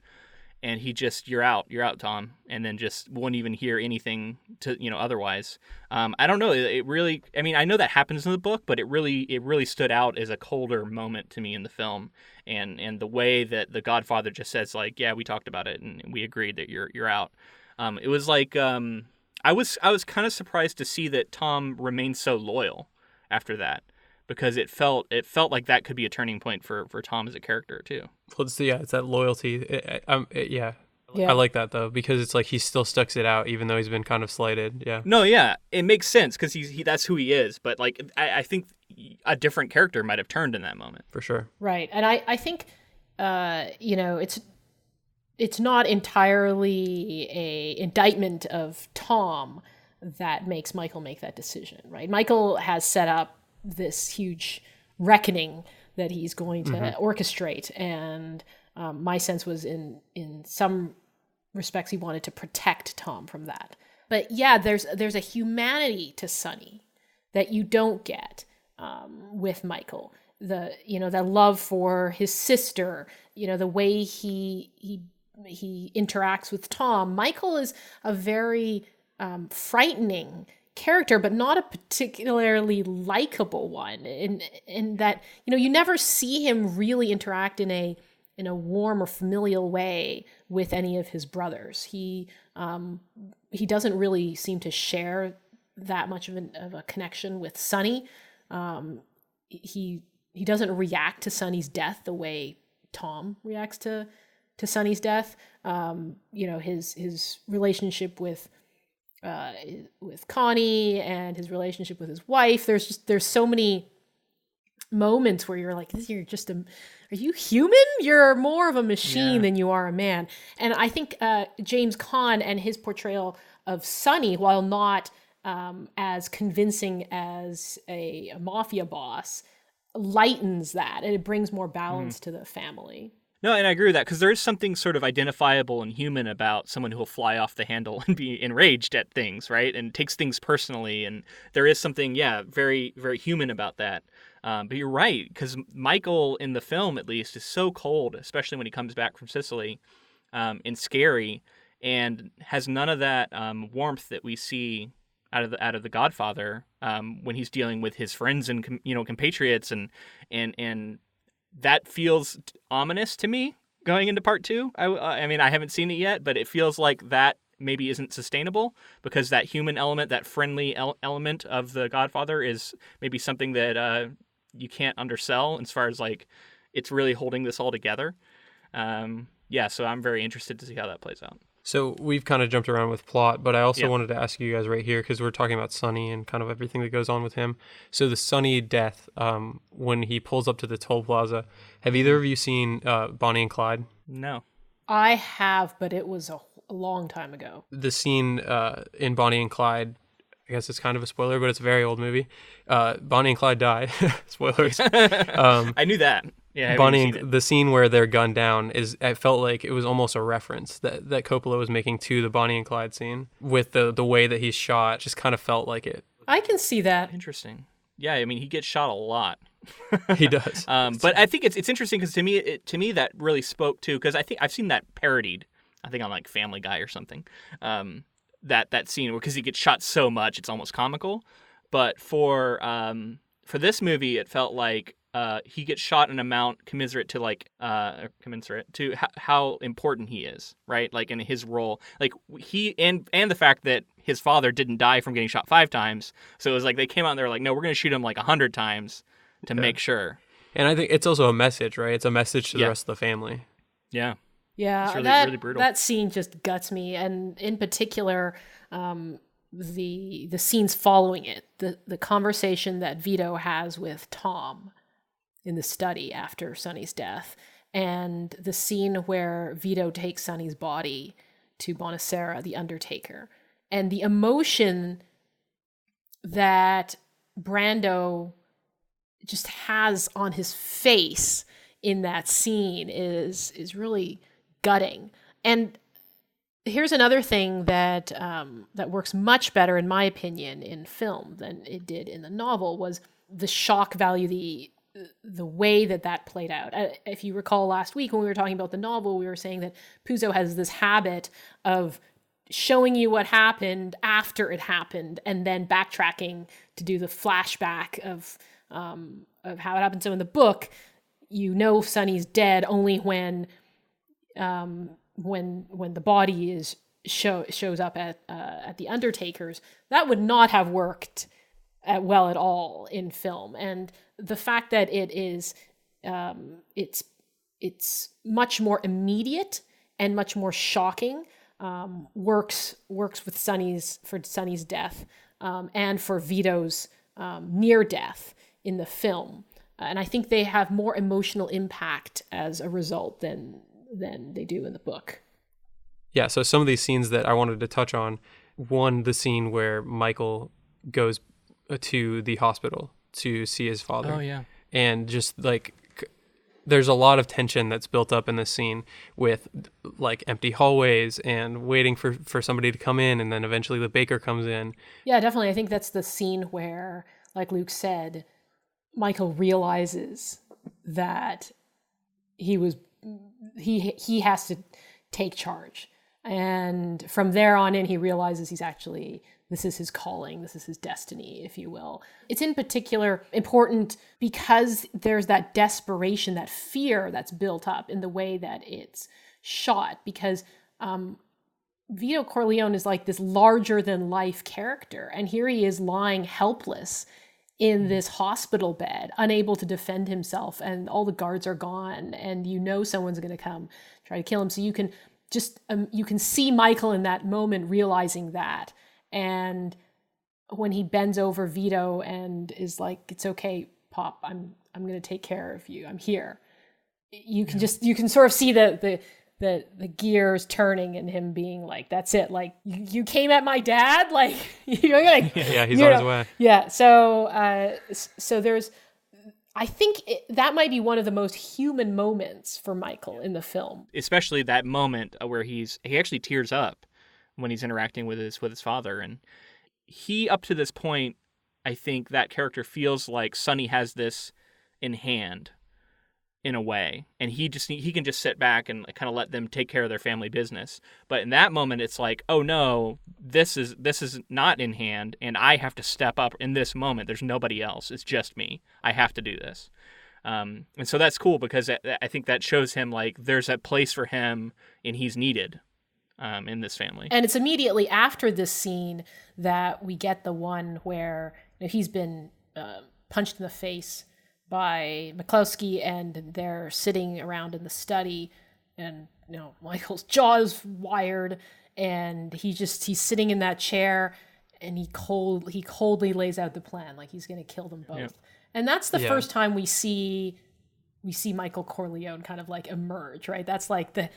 and he just, you're out, Tom, and then just won't even hear anything to, otherwise. I don't know. It really, I mean, I know that happens in the book, but it really stood out as a colder moment to me in the film, and the way that the Godfather just says, like, yeah, we talked about it and we agreed that you're out. It was like, I was kind of surprised to see that Tom remained so loyal after that, because it felt like that could be a turning point for Tom as a character too. Well, it's that loyalty. Yeah. Yeah. I like that though, because it's like he still sticks it out even though he's been kind of slighted. Yeah. No, yeah, it makes sense because that's who he is. But like, I think a different character might have turned in that moment. For sure. Right, and I think it's not entirely a indictment of Tom that makes Michael make that decision. Right, Michael has set up this huge reckoning that he's going to orchestrate, and my sense was in some respects he wanted to protect Tom from that. But yeah, there's a humanity to Sonny that you don't get with Michael. The love for his sister, the way he interacts with Tom. Michael is a very frightening character, but not a particularly likable one. In that, you never see him really interact in a warm or familial way with any of his brothers. He doesn't really seem to share that much of a connection with Sonny. He doesn't react to Sonny's death the way Tom reacts to Sonny's death. His relationship with Connie and his relationship with his wife. There's so many moments where you're like, are you human? You're more of a machine than you are a man. And I think James Caan and his portrayal of Sonny, while not as convincing as a mafia boss, lightens that, and it brings more balance to the family. No, and I agree with that, because there is something sort of identifiable and human about someone who will fly off the handle and be enraged at things, right? And takes things personally. And there is something, very, very human about that. But you're right, because Michael in the film, at least, is so cold, especially when he comes back from Sicily, and scary, and has none of that warmth that we see out of the Godfather when he's dealing with his friends and compatriots, and that feels ominous to me going into part two. I mean, I haven't seen it yet, but it feels like that maybe isn't sustainable, because that human element, that friendly element of the Godfather is maybe something that you can't undersell as far as like it's really holding this all together. So I'm very interested to see how that plays out. So we've kind of jumped around with plot, but I also wanted to ask you guys right here, because we're talking about Sonny and kind of everything that goes on with him. So the Sonny death, when he pulls up to the toll plaza, have either of you seen Bonnie and Clyde? No. I have, but it was a long time ago. The scene in Bonnie and Clyde, I guess it's kind of a spoiler, but it's a very old movie. Bonnie and Clyde die. Spoilers. I knew that. Yeah, Bonnie, the scene where they're gunned down I felt like it was almost a reference that Coppola was making to the Bonnie and Clyde scene, with the way that he's shot. Just kind of felt like it. I can see that. Interesting. Yeah, I mean, he gets shot a lot. He does. But I think it's interesting, because to me that really spoke to, because I think I've seen that parodied, I think on like Family Guy or something. That scene, because he gets shot so much it's almost comical. But for this movie, it felt like he gets shot an amount commensurate to how important he is, right? Like in his role, like he and the fact that his father didn't die from getting shot 5 times. So it was like they came out and they were like, no, we're going to shoot him like 100 times to make sure. And I think it's also a message, right? It's a message to the rest of the family. Yeah. Yeah, it's really brutal. That scene just guts me, and in particular, the scenes following it, the conversation that Vito has with Tom in the study after Sonny's death, and the scene where Vito takes Sonny's body to Bonacera, the undertaker, and the emotion that Brando just has on his face in that scene is really gutting. And here's another thing that works much better, in my opinion, in film than it did in the novel, was the shock value, the the way that played out. If you recall last week when we were talking about the novel, we were saying that Puzo has this habit of showing you what happened after it happened and then backtracking to do the flashback of how it happened. So in the book, Sonny's dead only when the body shows up at the Undertaker's. That would not have worked well at all in film. And the fact that it is it's much more immediate and much more shocking works with Sonny's death and for Vito's near death in the film. And I think they have more emotional impact as a result than they do in the book. Yeah, so some of these scenes that I wanted to touch on, one, the scene where Michael goes to the hospital to see his father. Oh, yeah. And just like, there's a lot of tension that's built up in this scene with like empty hallways and waiting for somebody to come in, and then eventually the baker comes in. Yeah, definitely. I think that's the scene where, like Luke said, Michael realizes that he has to take charge. And from there on in, he realizes this is his calling, this is his destiny, if you will. It's in particular important because there's that desperation, that fear that's built up in the way that it's shot. Because Vito Corleone is like this larger than life character. And here he is lying helpless in this hospital bed, unable to defend himself, and all the guards are gone, and someone's going to come try to kill him. So you can see Michael in that moment realizing that. And when he bends over Vito and is like, "It's okay, Pop, I'm going to take care of you. I'm here." You can sort of see the gears turning and him being like, "That's it. Like, you came at my dad. Like, you're gonna." Yeah, he's on his way. Yeah. So there's, I think that might be one of the most human moments for Michael in the film. Especially that moment where he actually tears up when he's interacting with his father. And he, up to this point, I think that character feels like Sonny has this in hand in a way, and he can just sit back and kind of let them take care of their family business. But in that moment, it's like, oh no, this is not in hand, and I have to step up in this moment. There's nobody else. It's just me. I have to do this. And so that's cool, because I think that shows him like there's a place for him and he's needed in this family. And it's immediately after this scene that we get the one where he's been punched in the face by McCloskey, and they're sitting around in the study, and Michael's jaw is wired, and he's sitting in that chair, and he coldly lays out the plan, like he's going to kill them both. Yep. And that's the first time we see Michael Corleone kind of like emerge, right? That's like the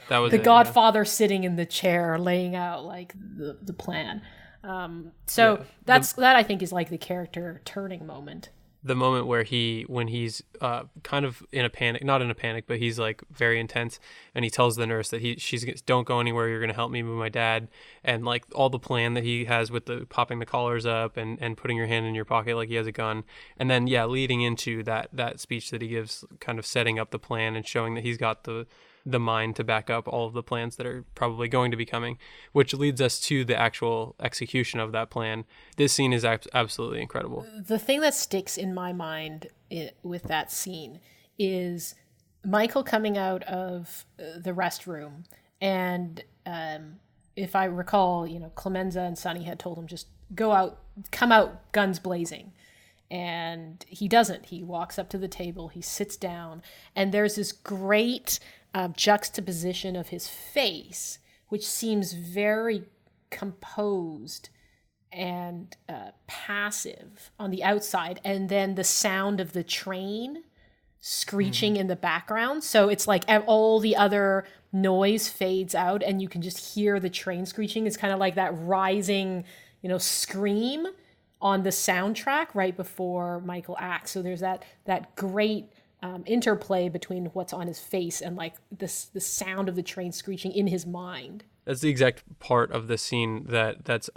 Godfather sitting in the chair laying out like the plan. That I think is like the character turning moment. The moment where when he's kind of in a panic, not in a panic, but he's like very intense, and he tells the nurse that she's don't go anywhere, you're going to help me with my dad, and like all the plan that he has with the popping the collars up and putting your hand in your pocket like he has a gun, and then leading into that speech that he gives, kind of setting up the plan and showing that he's got the mind to back up all of the plans that are probably going to be coming, which leads us to the actual execution of that plan. This scene is absolutely incredible. The thing that sticks in my mind with that scene is Michael coming out of the restroom, and if I recall, Clemenza and Sonny had told him just come out guns blazing. And he doesn't. He walks up to the table, he sits down, and there's this great juxtaposition of his face, which seems very composed and passive on the outside, and then the sound of the train screeching in the background. So it's like all the other noise fades out, and you can just hear the train screeching. It's kind of like that rising, scream on the soundtrack right before Michael acts. So there's that great interplay between what's on his face and like the sound of the train screeching in his mind. That's the exact part of the scene that's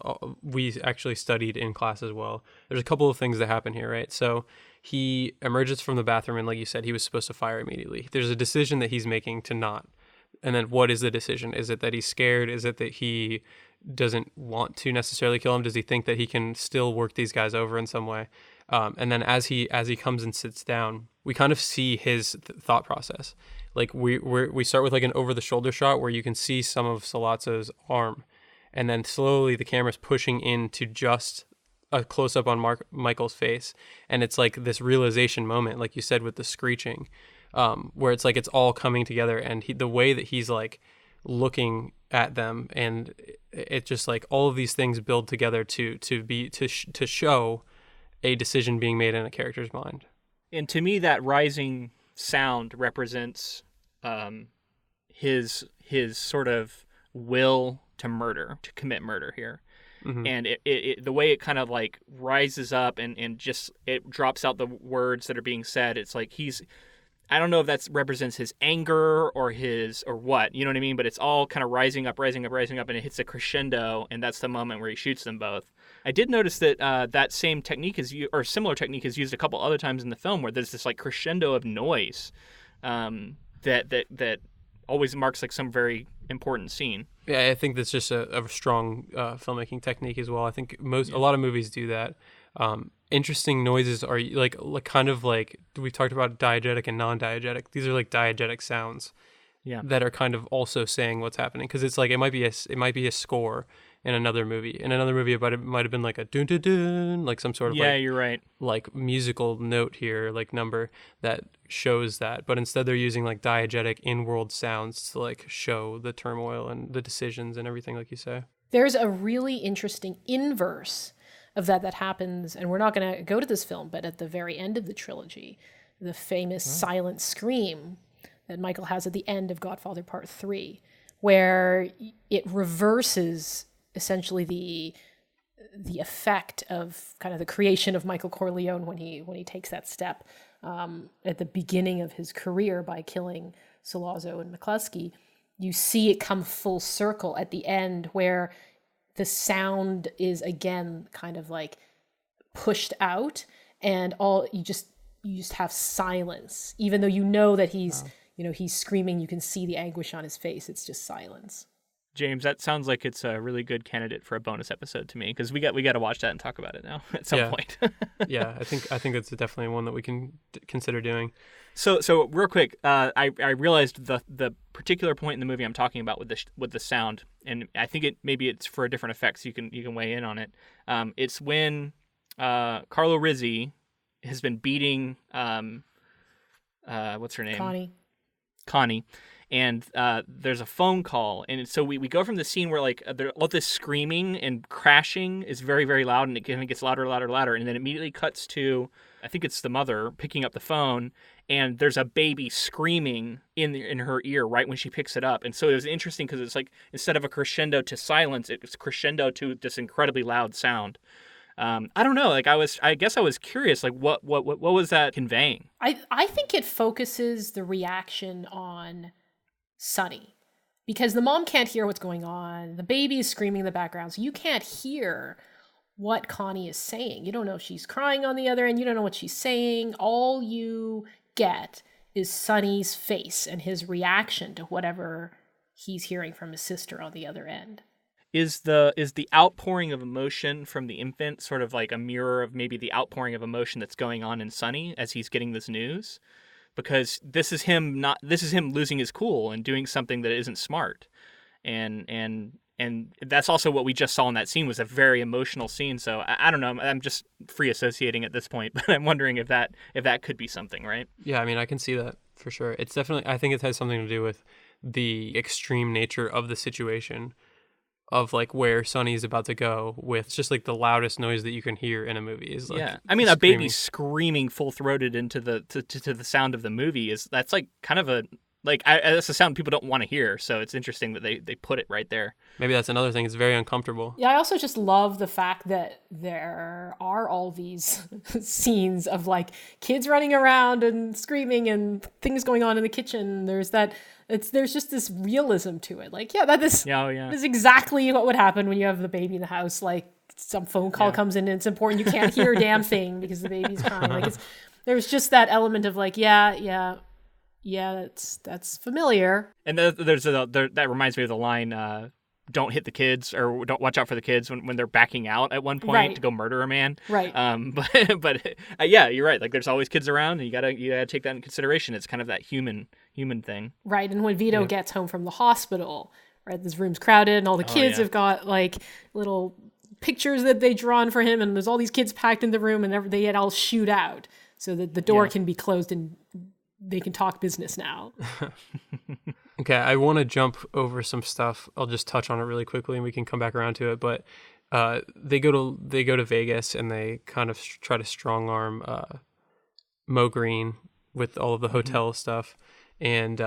we actually studied in class as well. There's a couple of things that happen here, right? So he emerges from the bathroom, and like you said, he was supposed to fire immediately. There's a decision that he's making to not. And then what is the decision? Is it that he's scared? Is it that he doesn't want to necessarily kill him? Does he think that he can still work these guys over in some way? And then as he comes and sits down, we kind of see his thought process. Like we start with like an over the shoulder shot where you can see some of Sollozzo's arm, and then slowly the camera's pushing into just a close up on Michael's face, and it's like this realization moment, like you said with the screeching, where it's like it's all coming together, and the way that he's like looking at them, and it just like all of these things build together to show a decision being made in a character's mind. And to me, that rising sound represents his sort of will to commit murder here. Mm-hmm. And it the way it kind of like rises up and just it drops out the words that are being said. It's like I don't know if that represents his anger or what, you know what I mean? But it's all kind of rising up, and it hits a crescendo, and that's the moment where he shoots them both. I did notice that that same technique similar technique is used a couple other times in the film, where there's this like crescendo of noise that always marks like some very important scene. Yeah, I think that's just a strong filmmaking technique as well. I think a lot of movies do that. Interesting noises are like kind of like we've talked about diegetic and non-diegetic. These are like diegetic sounds, that are kind of also saying what's happening, because it's like it might be a score in another movie. In another movie, it might have been like a dun dun dun, like some sort of you're right, like musical note here, like number that shows that. But instead, they're using like diegetic in-world sounds to like show the turmoil and the decisions and everything, like you say. There's a really interesting inverse of that happens, and we're not going to go to this film, but at the very end of the trilogy, the famous silent scream that Michael has at the end of Godfather Part 3, where it reverses essentially the effect of kind of the creation of Michael Corleone when he takes that step at the beginning of his career by killing Sollozzo and McCluskey. You see it come full circle at the end, where the sound is again kind of like pushed out, and you just have silence, even though you know that he's screaming. You can see the anguish on his face. It's just silence. James, that sounds like it's a really good candidate for a bonus episode to me, because we got to watch that and talk about it now at some point. Yeah, I think it's definitely one that we can consider doing. So real quick, I realized the particular point in the movie I'm talking about with the sound, and I think maybe it's for a different effect, so you can weigh in on it. It's when Carlo Rizzi has been beating what's her name? Connie. And there's a phone call, and so we go from the scene where like all this screaming and crashing is very, very loud, and it gets louder, and then immediately cuts to, I think it's the mother picking up the phone, and there's a baby screaming in her ear right when she picks it up. And so it was interesting because it's like instead of a crescendo to silence, it's crescendo to this incredibly loud sound. I don't know. Like I guess I was curious. Like what was that conveying? I think it focuses the reaction on Sonny, because the mom can't hear what's going on. The baby is screaming in the background, so you can't hear what Connie is saying. You don't know if she's crying on the other end. You don't know what she's saying. All you get is Sonny's face and his reaction to whatever he's hearing from his sister on the other end. Is the outpouring of emotion from the infant sort of like a mirror of maybe the outpouring of emotion that's going on in Sonny as he's getting this news? Because this is him losing his cool and doing something that isn't smart, and that's also what we just saw in that scene, was a very emotional scene. So I don't know, I'm just free associating at this point, but I'm wondering if that could be something, right? Yeah, I mean, I can see that for sure. It's definitely, I think it has something to do with the extreme nature of the situation, of like where Sonny is about to go with just like the loudest noise that you can hear in a movie is like, I mean, a baby screaming full throated into the sound of the movie that's like kind of that's a sound people don't want to hear. So it's interesting that they put it right there. Maybe that's another thing. It's very uncomfortable. Yeah, I also just love the fact that there are all these scenes of like kids running around and screaming and things going on in the kitchen. There's that there's just this realism to it. Like, that is exactly what would happen when you have the baby in the house. Like, some phone call comes in and it's important. You can't hear a damn thing because the baby's crying. Like, there's just that element of like, that's familiar. And that reminds me of the line, don't hit the kids, or don't watch out for the kids when they're backing out at one point to go murder a man. Right. But you're right. Like, there's always kids around, and you gotta take that into consideration. It's kind of that human thing. Right. And when Vito gets home from the hospital, right, this room's crowded and all the kids have got like little pictures that they drawn for him, and there's all these kids packed in the room, and they all shoot out so that the door can be closed and they can talk business now. Okay, I want to jump over some stuff. I'll just touch on it really quickly, and we can come back around to it. But they go to Vegas, and they kind of try to strong arm Mo Green with all of the hotel stuff. And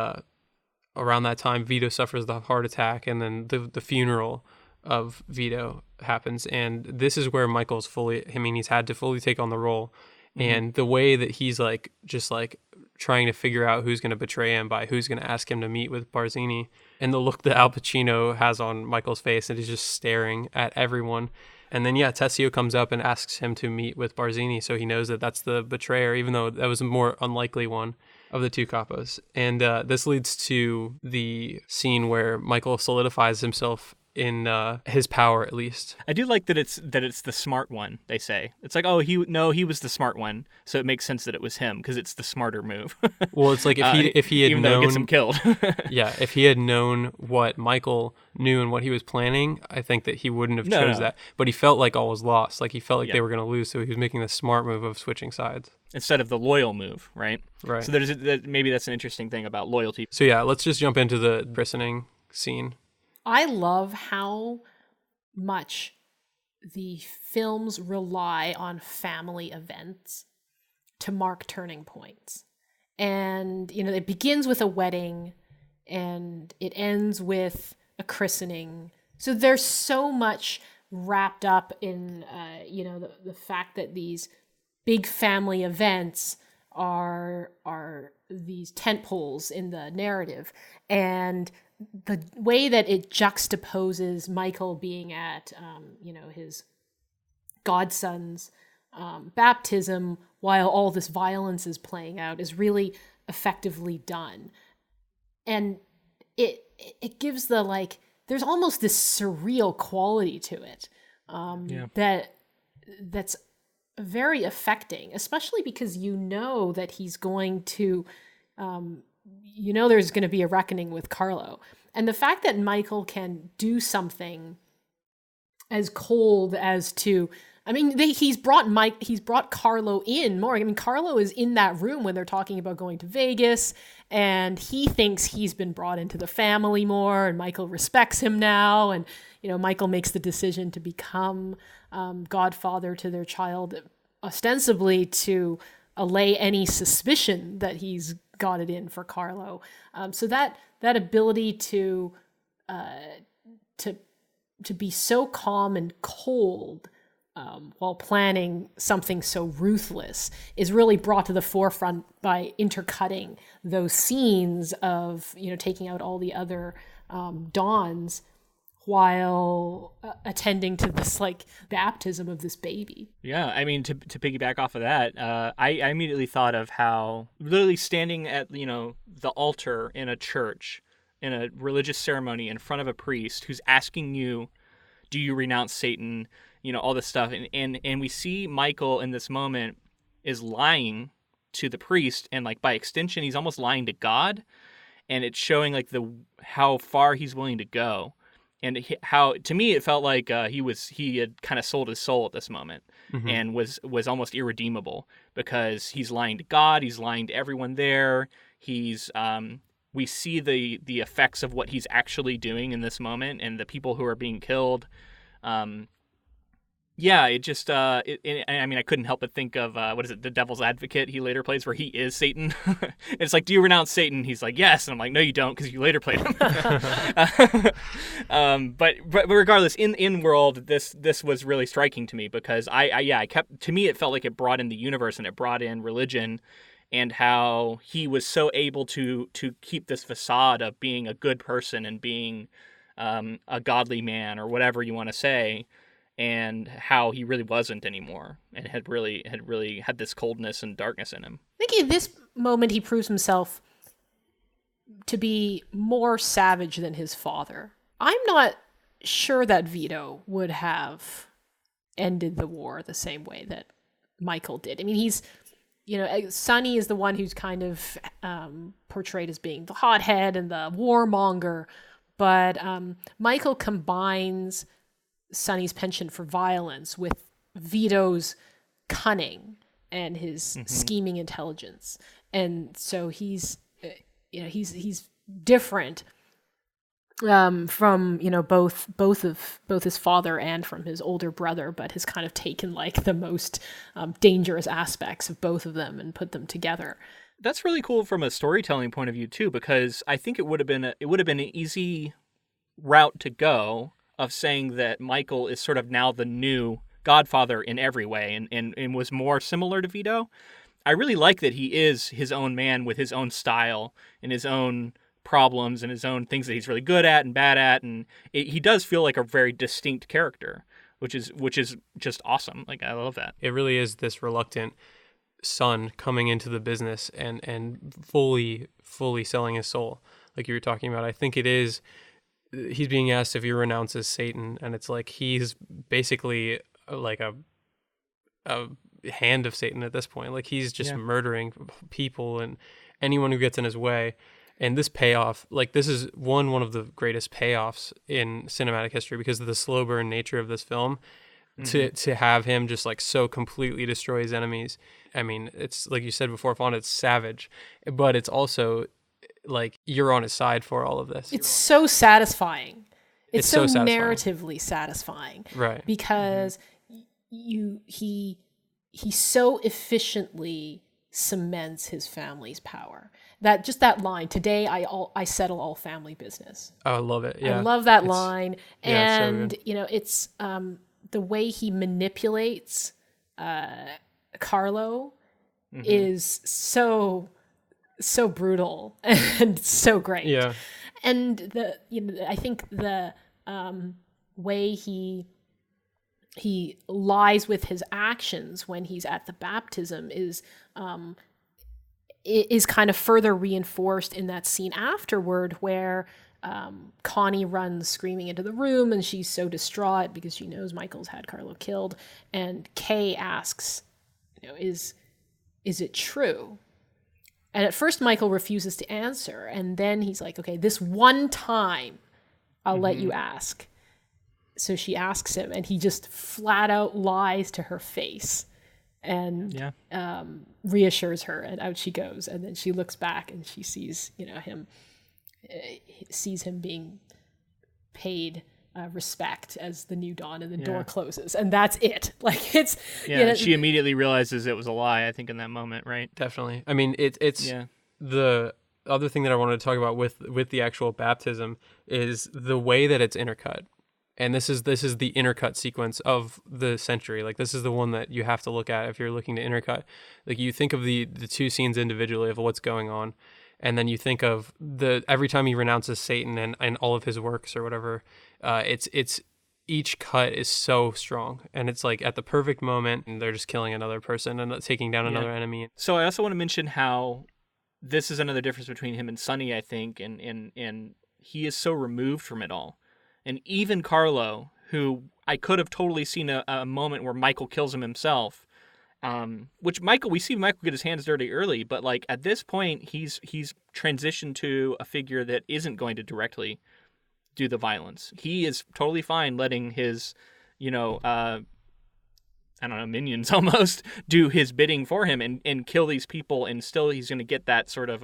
around that time, Vito suffers the heart attack, and then the funeral of Vito happens. And this is where Michael's he's had to fully take on the role. And the way that he's like just like trying to figure out who's going to betray him by who's going to ask him to meet with Barzini, and the look that Al Pacino has on Michael's face, and he's just staring at everyone. And then Tessio comes up and asks him to meet with Barzini, so he knows that that's the betrayer, even though that was a more unlikely one of the two capos. And this leads to the scene where Michael solidifies himself in his power, at least. I do like that it's the smart one. They say it's like, he was the smart one, so it makes sense that it was him because it's the smarter move. Well, it's like if he had even known, though it gets him killed. If he had known what Michael knew and what he was planning, I think that he wouldn't have chose that. But he felt like all was lost. Like he felt like they were going to lose, so he was making the smart move of switching sides instead of the loyal move, right? Right. So maybe that's an interesting thing about loyalty. So let's just jump into the christening scene. I love how much the films rely on family events to mark turning points. And, it begins with a wedding and it ends with a christening. So there's so much wrapped up in, the fact that these big family events are these tentpoles in the narrative. And the way that it juxtaposes Michael being at, his godson's baptism while all this violence is playing out is really effectively done. And it gives there's almost this surreal quality to it that's very affecting, especially because that he's going to... there's going to be a reckoning with Carlo. And the fact that Michael can do something as cold as to, he's brought Carlo in more. Carlo is in that room when they're talking about going to Vegas, and he thinks he's been brought into the family more, and Michael respects him now. And, Michael makes the decision to become godfather to their child, ostensibly to allay any suspicion that he's got it in for Carlo. So that ability to be so calm and cold while planning something so ruthless is really brought to the forefront by intercutting those scenes of taking out all the other Dons while attending to this baptism of this baby. Yeah, to piggyback off of that, I immediately thought of how literally standing at the altar in a church, in a religious ceremony in front of a priest who's asking you, do you renounce Satan, all this stuff, and we see Michael in this moment is lying to the priest, and by extension he's almost lying to God, and it's showing how far he's willing to go. And how, to me, it felt like he had kind of sold his soul at this moment, and was almost irredeemable because he's lying to God, he's lying to everyone there. We see the effects of what he's actually doing in this moment, and the people who are being killed. It just, I couldn't help but think of, The Devil's Advocate he later plays, where he is Satan. It's like, do you renounce Satan? He's like, yes. And I'm like, no, you don't, because you later played him. But regardless, in world, this was really striking to me because to me, it felt like it brought in the universe and it brought in religion and how he was so able to keep this facade of being a good person and being a godly man or whatever you want to say, and how he really wasn't anymore and had really had this coldness and darkness in him. I think in this moment he proves himself to be more savage than his father. I'm not sure that Vito would have ended the war the same way that Michael did. I mean, he's, Sonny is the one who's kind of portrayed as being the hothead and the warmonger, but Michael combines Sonny's penchant for violence with Vito's cunning and his scheming intelligence, and so he's different from both his father and from his older brother, but has kind of taken like the most dangerous aspects of both of them and put them together. That's really cool from a storytelling point of view too, because I think it would have been an easy route to go of saying that Michael is sort of now the new Godfather in every way, and was more similar to Vito. I really like that he is his own man with his own style and his own problems and his own things that he's really good at and bad at, and he does feel like a very distinct character, which is just awesome. Like, I love that. It really is this reluctant son coming into the business and fully selling his soul, like you were talking about. I think it is, he's being asked if he renounces Satan, and it's like he's basically like a hand of Satan at this point. Like, he's just murdering people and anyone who gets in his way. And this payoff, like, this is one of the greatest payoffs in cinematic history because of the slow burn nature of this film. To have him just like so completely destroy his enemies. I mean, it's like you said before, Fonda, it's savage, but it's also like you're on his side for all of this. It's so satisfying. It's so satisfying. Narratively satisfying, right? Because he so efficiently cements his family's power. That line, today I settle all family business. Oh, I love it. Yeah, I love that line, and it's so it's the way he manipulates Carlo is so brutal and so great. Yeah, and I think the way he lies with his actions when he's at the baptism is kind of further reinforced in that scene afterward where Connie runs screaming into the room and she's so distraught because she knows Michael's had Carlo killed, and Kay asks, is it true? And at first Michael refuses to answer, and then he's like, okay, this one time I'll let you ask. So she asks him, and he just flat out lies to her face and reassures her, and out she goes. And then she looks back and she sees him being paid respect as the new Don, and the door closes, and that's it. Like, it's she immediately realizes it was a lie, I think, in that moment, right? Definitely. I mean, it's the other thing that I wanted to talk about with the actual baptism is the way that it's intercut. And this is the intercut sequence of the century. Like, this is the one that you have to look at if you're looking to intercut. Like, you think of the two scenes individually of what's going on, and then you think of every time he renounces Satan and all of his works or whatever. It's each cut is so strong, and it's like at the perfect moment, and they're just killing another person and taking down another enemy. So I also want to mention how this is another difference between him and Sonny, I think, and he is so removed from it all. And even Carlo, who I could have totally seen a moment where Michael kills him himself, which we see Michael get his hands dirty early, but like at this point, he's transitioned to a figure that isn't going to directly do the violence. He is totally fine letting his, minions almost do his bidding for him and kill these people, and still he's going to get that sort of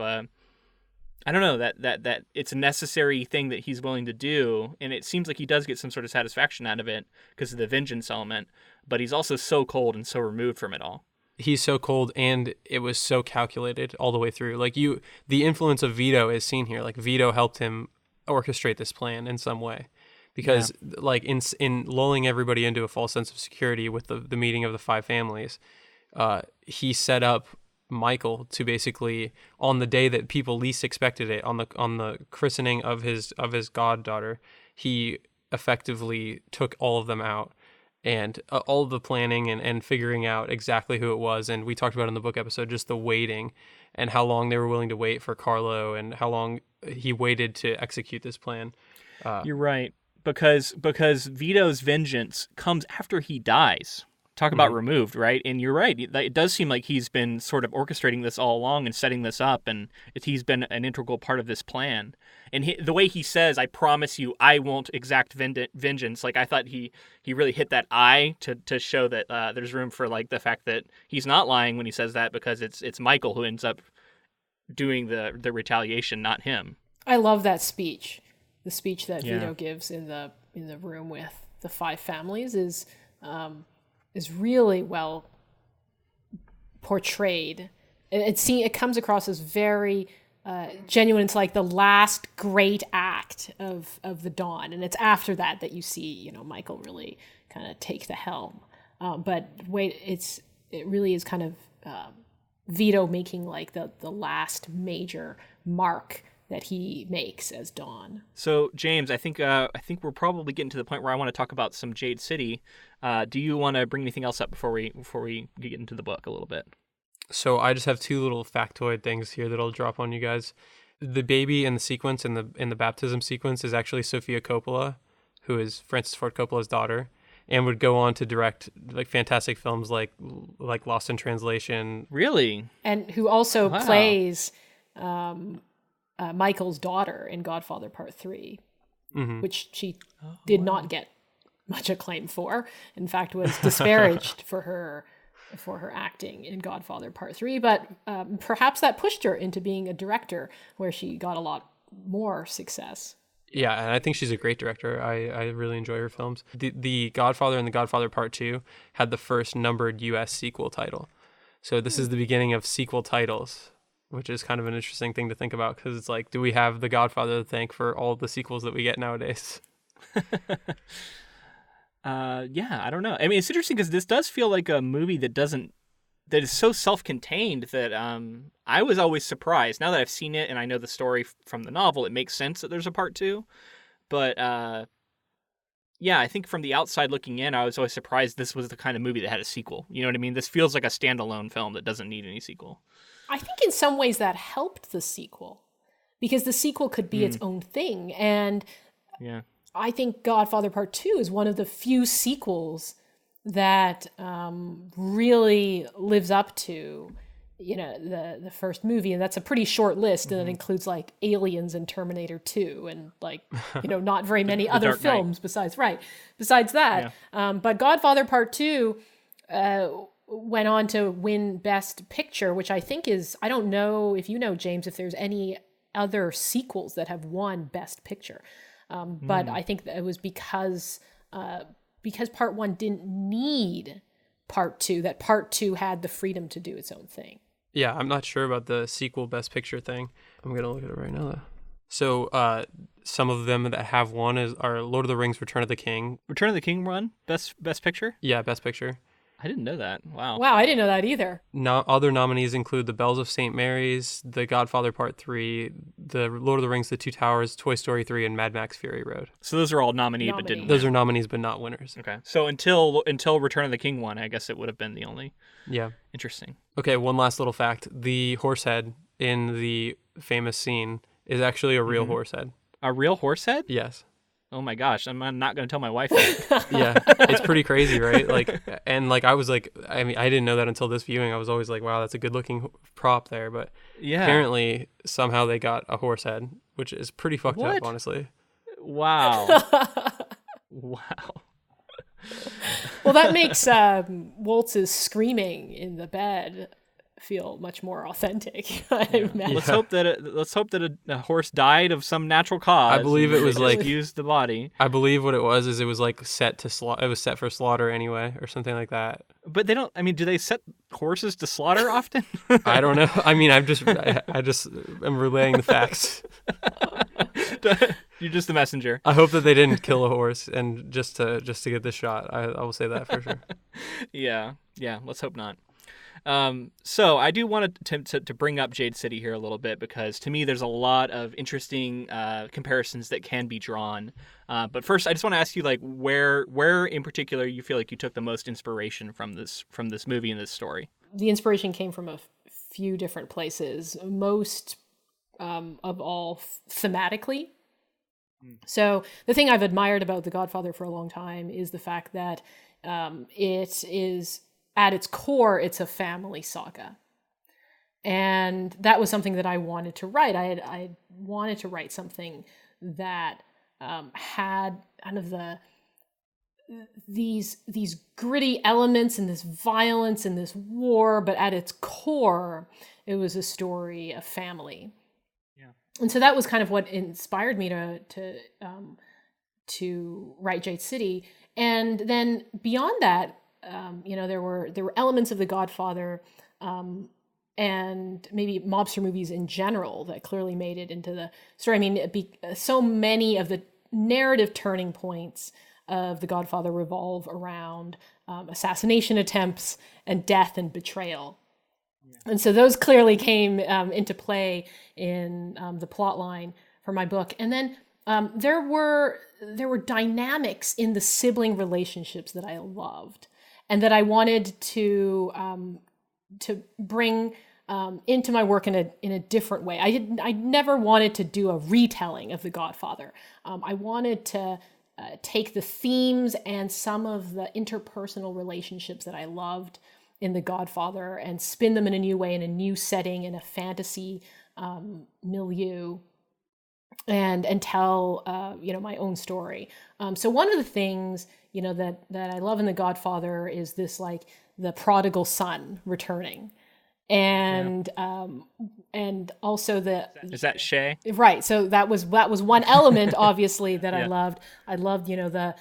that it's a necessary thing that he's willing to do, and it seems like he does get some sort of satisfaction out of it because of the vengeance element, but he's also so cold and so removed from it all. He's so cold, and it was so calculated all the way through. Like, the influence of Vito is seen here. Like, Vito helped him orchestrate this plan in some way, because like in lulling everybody into a false sense of security with the meeting of the five families, he set up Michael to basically, on the day that people least expected it, on the christening of his goddaughter, he effectively took all of them out, and all of the planning and figuring out exactly who it was. And we talked about in the book episode just the waiting and how long they were willing to wait for Carlo and how long he waited to execute this plan. You're right, because Vito's vengeance comes after he dies. Talk about removed, right? And you're right. It does seem like he's been sort of orchestrating this all along and setting this up, and he's been an integral part of this plan. And the way he says, "I promise you, I won't exact vengeance," like I thought he really hit that I to show that there's room for like the fact that he's not lying when he says that, because it's Michael who ends up doing the retaliation, not him. I love that speech. The speech that Vito gives in the room with the 5 families is really well portrayed. It comes across as very genuine. It's like the last great act of the Don, and it's after that you see Michael really kind of take the helm. But wait, it really is kind of Vito making like the last major mark that he makes as Don. So, James, I think we're probably getting to the point where I want to talk about some Jade City. Do you want to bring anything else up before we get into the book a little bit? So I just have 2 little factoid things here that I'll drop on you guys. The baby in the sequence, in the baptism sequence, is actually Sofia Coppola, who is Francis Ford Coppola's daughter, and would go on to direct like fantastic films like Lost in Translation. Really? And who also plays Michael's daughter in Godfather Part 3, which she did not get much acclaim for. In fact, was disparaged for her acting in Godfather Part 3. But perhaps that pushed her into being a director, where she got a lot more success. Yeah, and I think she's a great director. I really enjoy her films. The Godfather and the Godfather Part 2 had the first numbered U.S. sequel title. So this is the beginning of sequel titles, which is kind of an interesting thing to think about, because it's like, do we have the Godfather to thank for all the sequels that we get nowadays? Yeah, I don't know. I mean, it's interesting because this does feel like a movie that is so self-contained that I was always surprised. Now that I've seen it and I know the story from the novel, it makes sense that there's a part 2. But yeah, I think from the outside looking in, I was always surprised this was the kind of movie that had a sequel. You know what I mean? This feels like a standalone film that doesn't need any sequel. I think in some ways that helped the sequel, because the sequel could be its own thing. And yeah, I think Godfather Part 2 is one of the few sequels that really lives up to, the first movie. And that's a pretty short list. And it includes like Aliens and Terminator 2 and like, not very many other films besides that. Yeah. But Godfather Part 2 went on to win Best Picture, which I think is, I don't know if you know, James, if there's any other sequels that have won Best Picture. But I think that it was because Part 1 didn't need Part 2, that Part 2 had the freedom to do its own thing. Yeah, I'm not sure about the sequel Best Picture thing. I'm going to look at it right now, though. So some of them that have won are Lord of the Rings, Return of the King. Return of the King won Best Picture? Yeah, Best Picture. I didn't know that. Wow, I didn't know that either. Other nominees include The Bells of St. Mary's, The Godfather Part 3, The Lord of the Rings, The Two Towers, Toy Story 3, and Mad Max Fury Road. So those are all nominated but didn't win. Those are nominees but not winners. Okay. So until Return of the King won, I guess it would have been the only. Yeah. Interesting. Okay, one last little fact. The horse head in the famous scene is actually a real horse head. A real horse head? Yes. Oh my gosh, I'm not going to tell my wife that. Yeah, it's pretty crazy, right? I was like, I mean, I didn't know that until this viewing. I was always like, wow, that's a good looking prop there. But yeah, apparently somehow they got a horse head, which is pretty fucked up, honestly. Wow. Wow. Well, that makes Waltz's screaming in the bed feel much more authentic. Let's hope that a horse died of some natural cause. I believe it was like used the body. I believe what it was is it was like set to slaughter. It was set for slaughter anyway, or something like that. But they don't. I mean, do they set horses to slaughter often? I don't know. I mean, I just am relaying the facts. You're just the messenger. I hope that they didn't kill a horse and just to get this shot. I will say that for sure. Yeah. Let's hope not. So I do want to bring up Jade City here a little bit, because to me there's a lot of interesting comparisons that can be drawn. But first, I just want to ask you, like, where in particular you feel like you took the most inspiration from this movie and this story. The inspiration came from a few different places, most of all thematically. So the thing I've admired about The Godfather for a long time is the fact that it is, at its core, it's a family saga. And that was something that I wanted to write. I wanted to write something that had kind of these gritty elements and this violence and this war, but at its core, it was a story of family. Yeah. And so that was kind of what inspired me to write Jade City. And then beyond that, there were elements of The Godfather and maybe mobster movies in general that clearly made it into the story. I mean, so many of the narrative turning points of The Godfather revolve around assassination attempts and death and betrayal. Yeah. And so those clearly came into play in the plot line for my book. And then there were dynamics in the sibling relationships that I loved and that I wanted to bring into my work in a different way. I never wanted to do a retelling of The Godfather. I wanted to take the themes and some of the interpersonal relationships that I loved in The Godfather and spin them in a new way, in a new setting, in a fantasy milieu, and tell my own story. So one of the things that I love in The Godfather is this, like, the prodigal son returning. And and also is that Shay? Right. So that was one element, obviously, that I loved. I loved the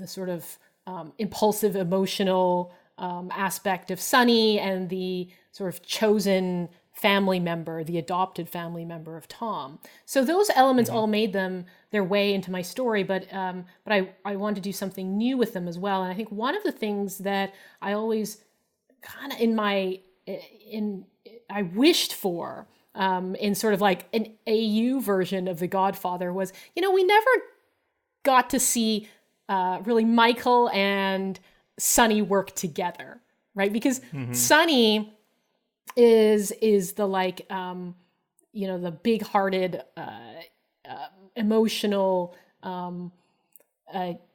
sort of impulsive, emotional aspect of Sonny and the sort of chosen family member, the adopted family member of Tom. So those elements all made their way into my story, but I wanted to do something new with them as well. And I think one of the things that I always kind of I wished for in sort of like an AU version of The Godfather was, we never got to see really Michael and Sonny work together, right? Because Sonny is the, like, the big-hearted, emotional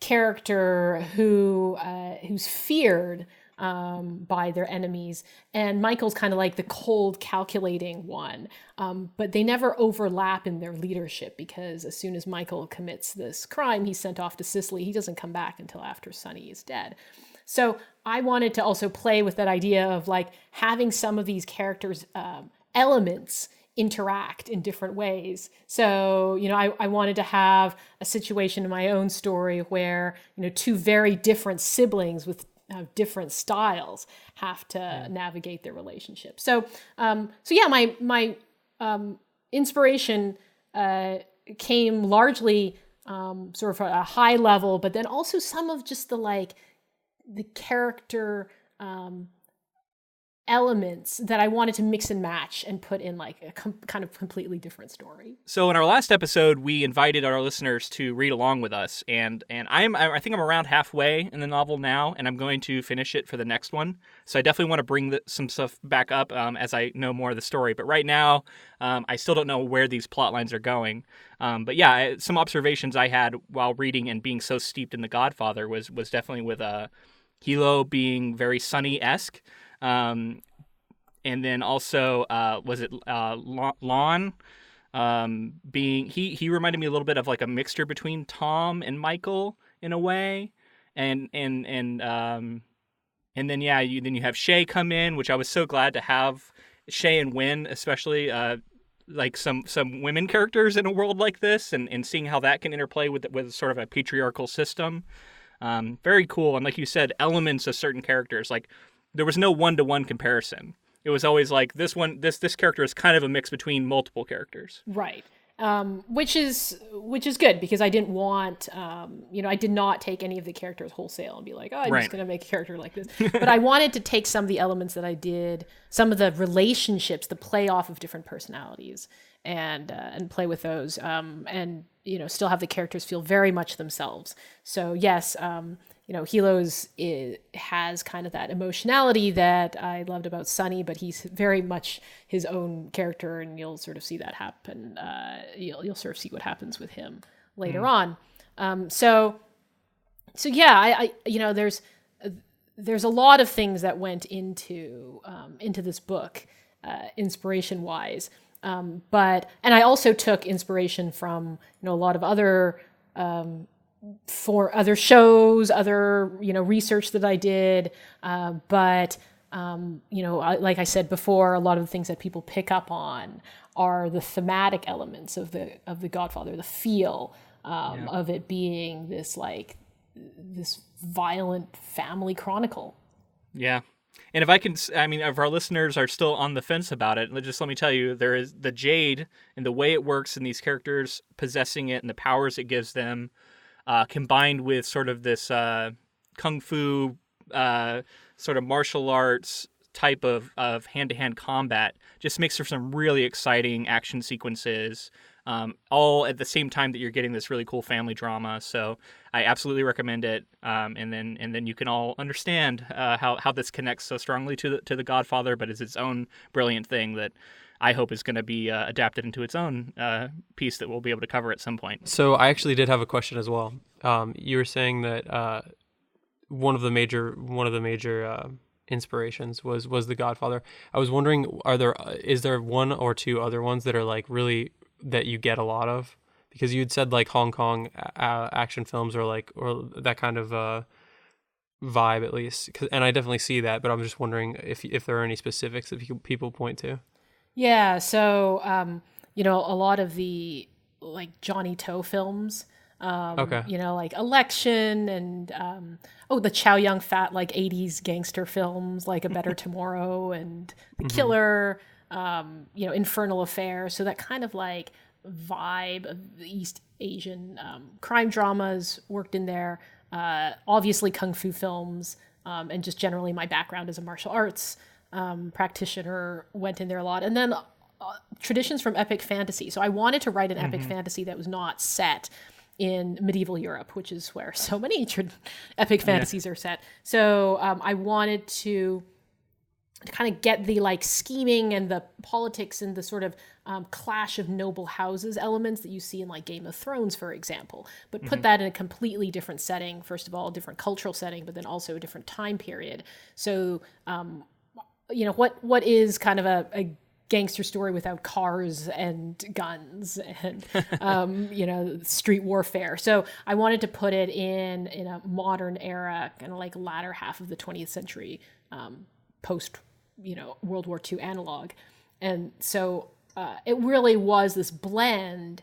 character who's feared by their enemies, and Michael's kind of like the cold, calculating one. But they never overlap in their leadership, because as soon as Michael commits this crime, he's sent off to Sicily. He doesn't come back until after Sonny is dead. So I wanted to also play with that idea of, like, having some of these characters' elements interact in different ways. So, I wanted to have a situation in my own story where, two very different siblings with different styles have to navigate their relationship. So my inspiration came largely sort of at a high level, but then also some of just the character elements that I wanted to mix and match and put in, like, a kind of completely different story. So in our last episode, we invited our listeners to read along with us, and I think I'm around halfway in the novel now, and I'm going to finish it for the next one. So I definitely want to bring some stuff back up as I know more of the story. But right now, I still don't know where these plot lines are going. But yeah, some observations I had while reading and being so steeped in The Godfather was definitely with Hilo being very Sonny-esque. And then also, was it Lon being he reminded me a little bit of, like, a mixture between Tom and Michael in a way, and then you have Shay come in, which I was so glad to have Shay and Wynn, especially like some women characters in a world like this, and seeing how that can interplay with sort of a patriarchal system. Very cool, and like you said, elements of certain characters, like, there was no one-to-one comparison. It was always like this character is kind of a mix between multiple characters. Right. which is good because I didn't want, I did not take any of the characters wholesale and be like, oh, I'm just going to make a character like this. But I wanted to take some of the elements that I did, some of the relationships, the play off of different personalities, and play with those, and still have the characters feel very much themselves. So yes, Hilo's has kind of that emotionality that I loved about Sonny, but he's very much his own character, and you'll sort of see that happen. You'll sort of see what happens with him later on. So yeah, there's a lot of things that went into this book, inspiration wise. And I also took inspiration from a lot of other for other shows, other research that I did. Like I said before, a lot of the things that people pick up on are the thematic elements of the Godfather, the feel of it being this violent family chronicle. Yeah. And if our listeners are still on the fence about it, let me tell you, there is the Jade and the way it works and these characters possessing it and the powers it gives them, combined with sort of this kung fu sort of martial arts type of hand-to-hand combat, just makes for some really exciting action sequences, all at the same time that you're getting this really cool family drama. So I absolutely recommend it. And then you can all understand how this connects so strongly to the Godfather, but is its own brilliant thing that I hope is going to be adapted into its own piece that we'll be able to cover at some point. So I actually did have a question as well. You were saying that one of the major inspirations was the Godfather. I was wondering, is there one or two other ones that are like really that you get a lot of? Because you had said like Hong Kong action films or that kind of vibe at least, and I definitely see that. But I'm just wondering if there are any specifics that people point to. Yeah, so a lot of the like Johnny To films, like Election and the Chow Yun-fat like 80s gangster films like A Better Tomorrow and The Killer, Infernal Affair. So that kind of like vibe of the East Asian crime dramas worked in there. Obviously kung fu films, and just generally my background as a martial arts practitioner went in there a lot. And then traditions from epic fantasy. So I wanted to write an epic fantasy that was not set in medieval Europe, which is where so many epic fantasies are set. So I wanted to kind of get the like scheming and the politics and the sort of clash of noble houses elements that you see in like Game of Thrones, for example, but put that in a completely different setting. First of all, a different cultural setting, but then also a different time period. So, what is kind of a gangster story without cars and guns and, street warfare. So I wanted to put it in a modern era, kind of like latter half of the 20th century, post, World War II analog. And so it really was this blend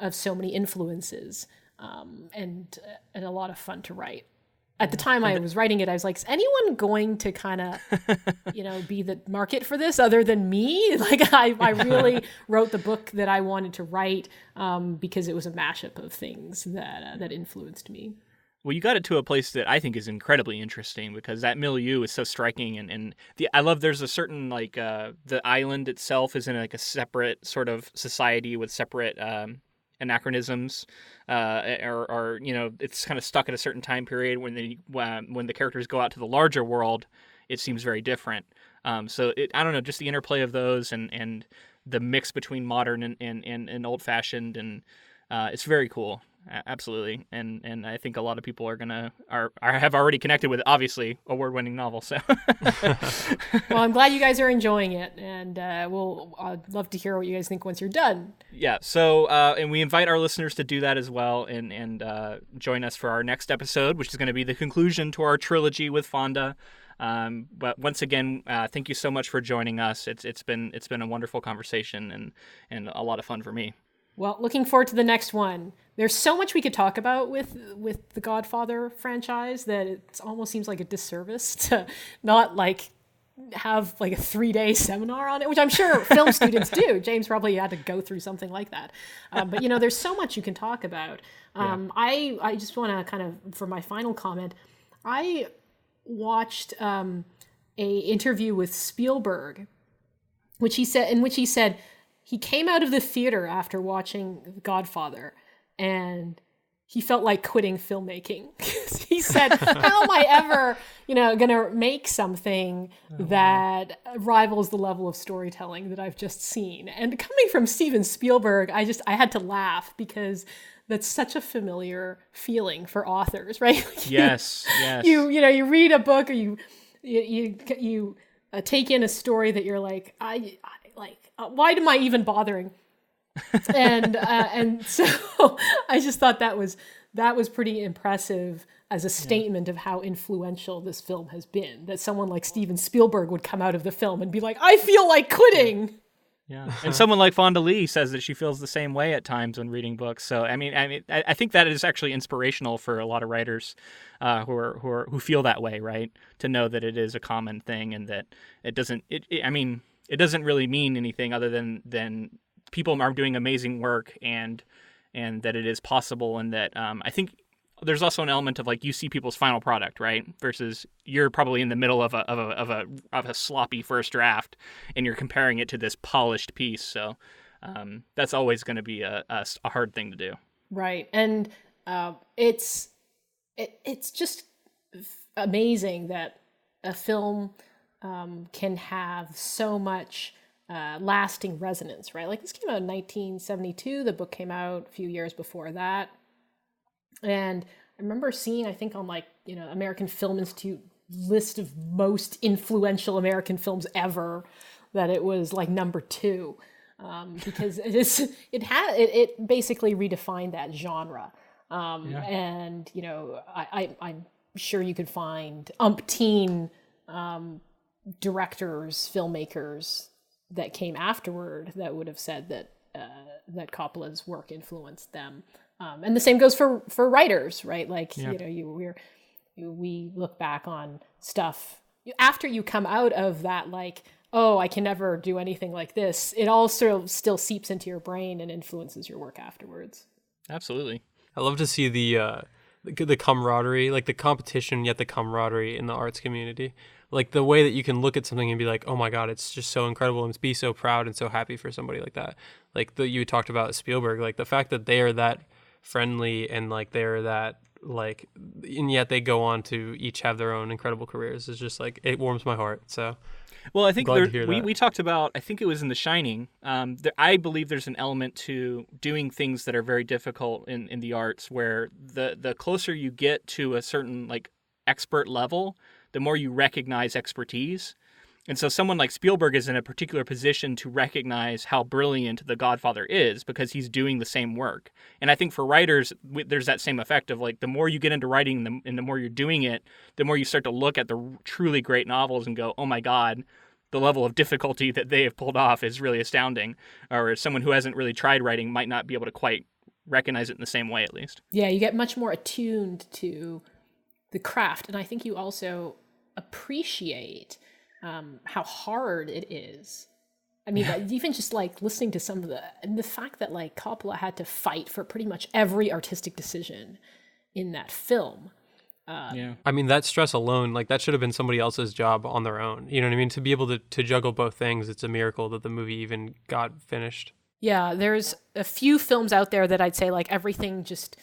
of so many influences, and a lot of fun to write. At the time I was writing it, I was like, is anyone going to kind of, be the market for this other than me? Like I really wrote the book that I wanted to write because it was a mashup of things that influenced me. Well, you got it to a place that I think is incredibly interesting because that milieu is so striking, and I love there's a certain like the island itself is in like a separate sort of society with separate anachronisms, or it's kind of stuck at a certain time period. When the characters go out to the larger world, it seems very different. So I don't know, just the interplay of those and the mix between modern and old fashioned, and it's very cool. Absolutely, and I think a lot of people have already connected with, obviously, award-winning novel. So, well, I'm glad you guys are enjoying it, and I'd love to hear what you guys think once you're done. Yeah. So, and we invite our listeners to do that as well, and join us for our next episode, which is going to be the conclusion to our trilogy with Fonda. But once again, thank you so much for joining us. It's been a wonderful conversation and a lot of fun for me. Well, looking forward to the next one. There's so much we could talk about with the Godfather franchise that it almost seems like a disservice to not like have like a 3-day seminar on it, which I'm sure film students do. James probably had to go through something like that. But there's so much you can talk about. I just want to kind of, for my final comment, I watched a interview with Spielberg, in which he said he came out of the theater after watching Godfather and he felt like quitting filmmaking. He said, how am I ever, going to make something that rivals the level of storytelling that I've just seen? And coming from Steven Spielberg, I had to laugh because that's such a familiar feeling for authors, right? Like yes. You read a book or you take in a story that you're like, why am I even bothering? and so I just thought that was pretty impressive as a statement of how influential this film has been, that someone like Steven Spielberg would come out of the film and be like, I feel like quitting. Yeah. And someone like Fonda Lee says that she feels the same way at times when reading books. So I think that is actually inspirational for a lot of writers who feel that way, right? To know that it is a common thing and that it doesn't really mean anything other than people are doing amazing work and that it is possible, and that I think there's also an element of like you see people's final product, right? Versus you're probably in the middle of a sloppy first draft and you're comparing it to this polished piece. So that's always going to be a hard thing to do. Right. And it's just amazing that a film can have so much lasting resonance, right? Like this came out in 1972. The book came out a few years before that. And I remember seeing, I think on American Film Institute list of most influential American films ever, that it was like number 2. Because it basically redefined that genre. And, I'm sure you could find umpteen directors, filmmakers that came afterward that would have said that Coppola's work influenced them. And the same goes for writers, right? Like, we look back on stuff after you come out of that, like, oh, I can never do anything like this. It all still seeps into your brain and influences your work afterwards. Absolutely. I love to see the camaraderie, like the competition, yet the camaraderie in the arts community. Like the way that you can look at something and be like, oh my God, it's just so incredible, and be so proud and so happy for somebody like that. Like you talked about Spielberg, like the fact that they are that friendly and like they're that like, and yet they go on to each have their own incredible careers is just like, it warms my heart. So well, I think we talked about, I think it was in The Shining. I believe there's an element to doing things that are very difficult in the arts, where the closer you get to a certain like expert level, the more you recognize expertise. And so someone like Spielberg is in a particular position to recognize how brilliant The Godfather is because he's doing the same work. And I think for writers, there's that same effect of like the more you get into writing and the more you're doing it, the more you start to look at the truly great novels and go, oh my God, the level of difficulty that they have pulled off is really astounding. Or someone who hasn't really tried writing might not be able to quite recognize it in the same way, at least. Yeah, you get much more attuned to the craft. And I think you also appreciate how hard it is. I mean, even just like listening to some of the fact that like Coppola had to fight for pretty much every artistic decision in that film. I mean, that stress alone, like that should have been somebody else's job on their own. You know what I mean? To be able to juggle both things, it's a miracle that the movie even got finished. Yeah, there's a few films out there that I'd say like everything just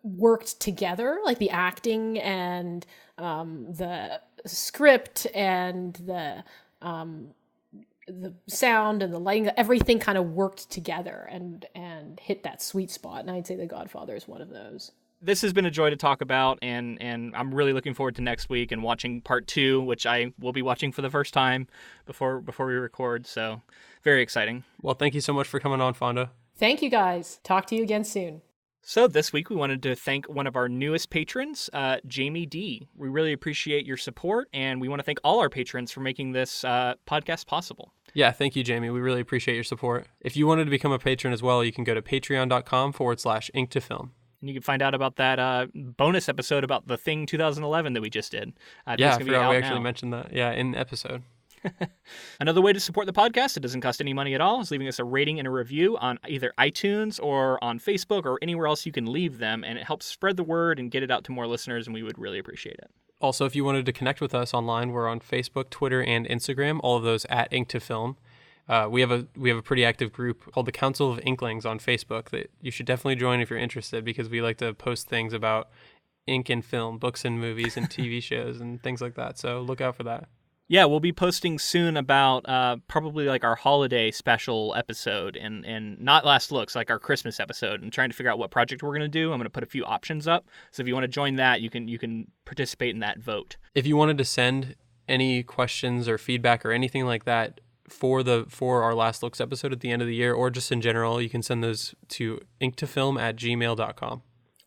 worked together, like the acting and the script and the sound and the lighting, everything kind of worked together and hit that sweet spot. And I'd say The Godfather is one of those. This has been a joy to talk about, and I'm really looking forward to next week and watching part 2, which I will be watching for the first time before we record. So very exciting. Well, thank you so much for coming on, Fonda. Thank you, guys. Talk to you again soon. So this week we wanted to thank one of our newest patrons, Jamie D. We really appreciate your support, and we want to thank all our patrons for making this podcast possible. Yeah, thank you, Jamie. We really appreciate your support. If you wanted to become a patron as well, you can go to patreon.com/ink2film. And you can find out about that bonus episode about The Thing 2011 that we just did. Yeah, I forgot we actually mentioned that. Yeah, in the episode. Another way to support the podcast, it doesn't cost any money at all, is leaving us a rating and a review on either iTunes or on Facebook or anywhere else you can leave them, and it helps spread the word and get it out to more listeners, and we would really appreciate it. Also, if you wanted to connect with us online, we're on Facebook, Twitter, and Instagram, all of those at Ink to Film. We have a pretty active group called the Council of Inklings on Facebook that you should definitely join if you're interested, because we like to post things about ink and film, books and movies and TV shows and things like that. So look out for that. Yeah, we'll be posting soon about probably like our holiday special episode and not Last Looks, like our Christmas episode, and trying to figure out what project we're going to do. I'm going to put a few options up. So if you want to join that, you can participate in that vote. If you wanted to send any questions or feedback or anything like that for our Last Looks episode at the end of the year, or just in general, you can send those to inktofilm@gmail.com.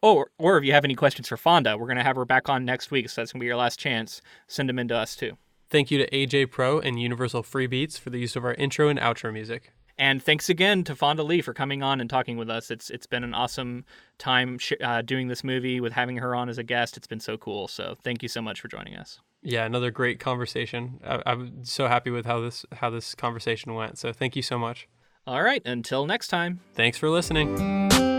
Or if you have any questions for Fonda, we're going to have her back on next week, so that's going to be your last chance. Send them in to us too. Thank you to AJ Pro and Universal Free Beats for the use of our intro and outro music. And thanks again to Fonda Lee for coming on and talking with us. It's been an awesome time doing this movie with having her on as a guest. It's been so cool. So thank you so much for joining us. Yeah, another great conversation. I'm so happy with how this conversation went. So thank you so much. All right, until next time. Thanks for listening.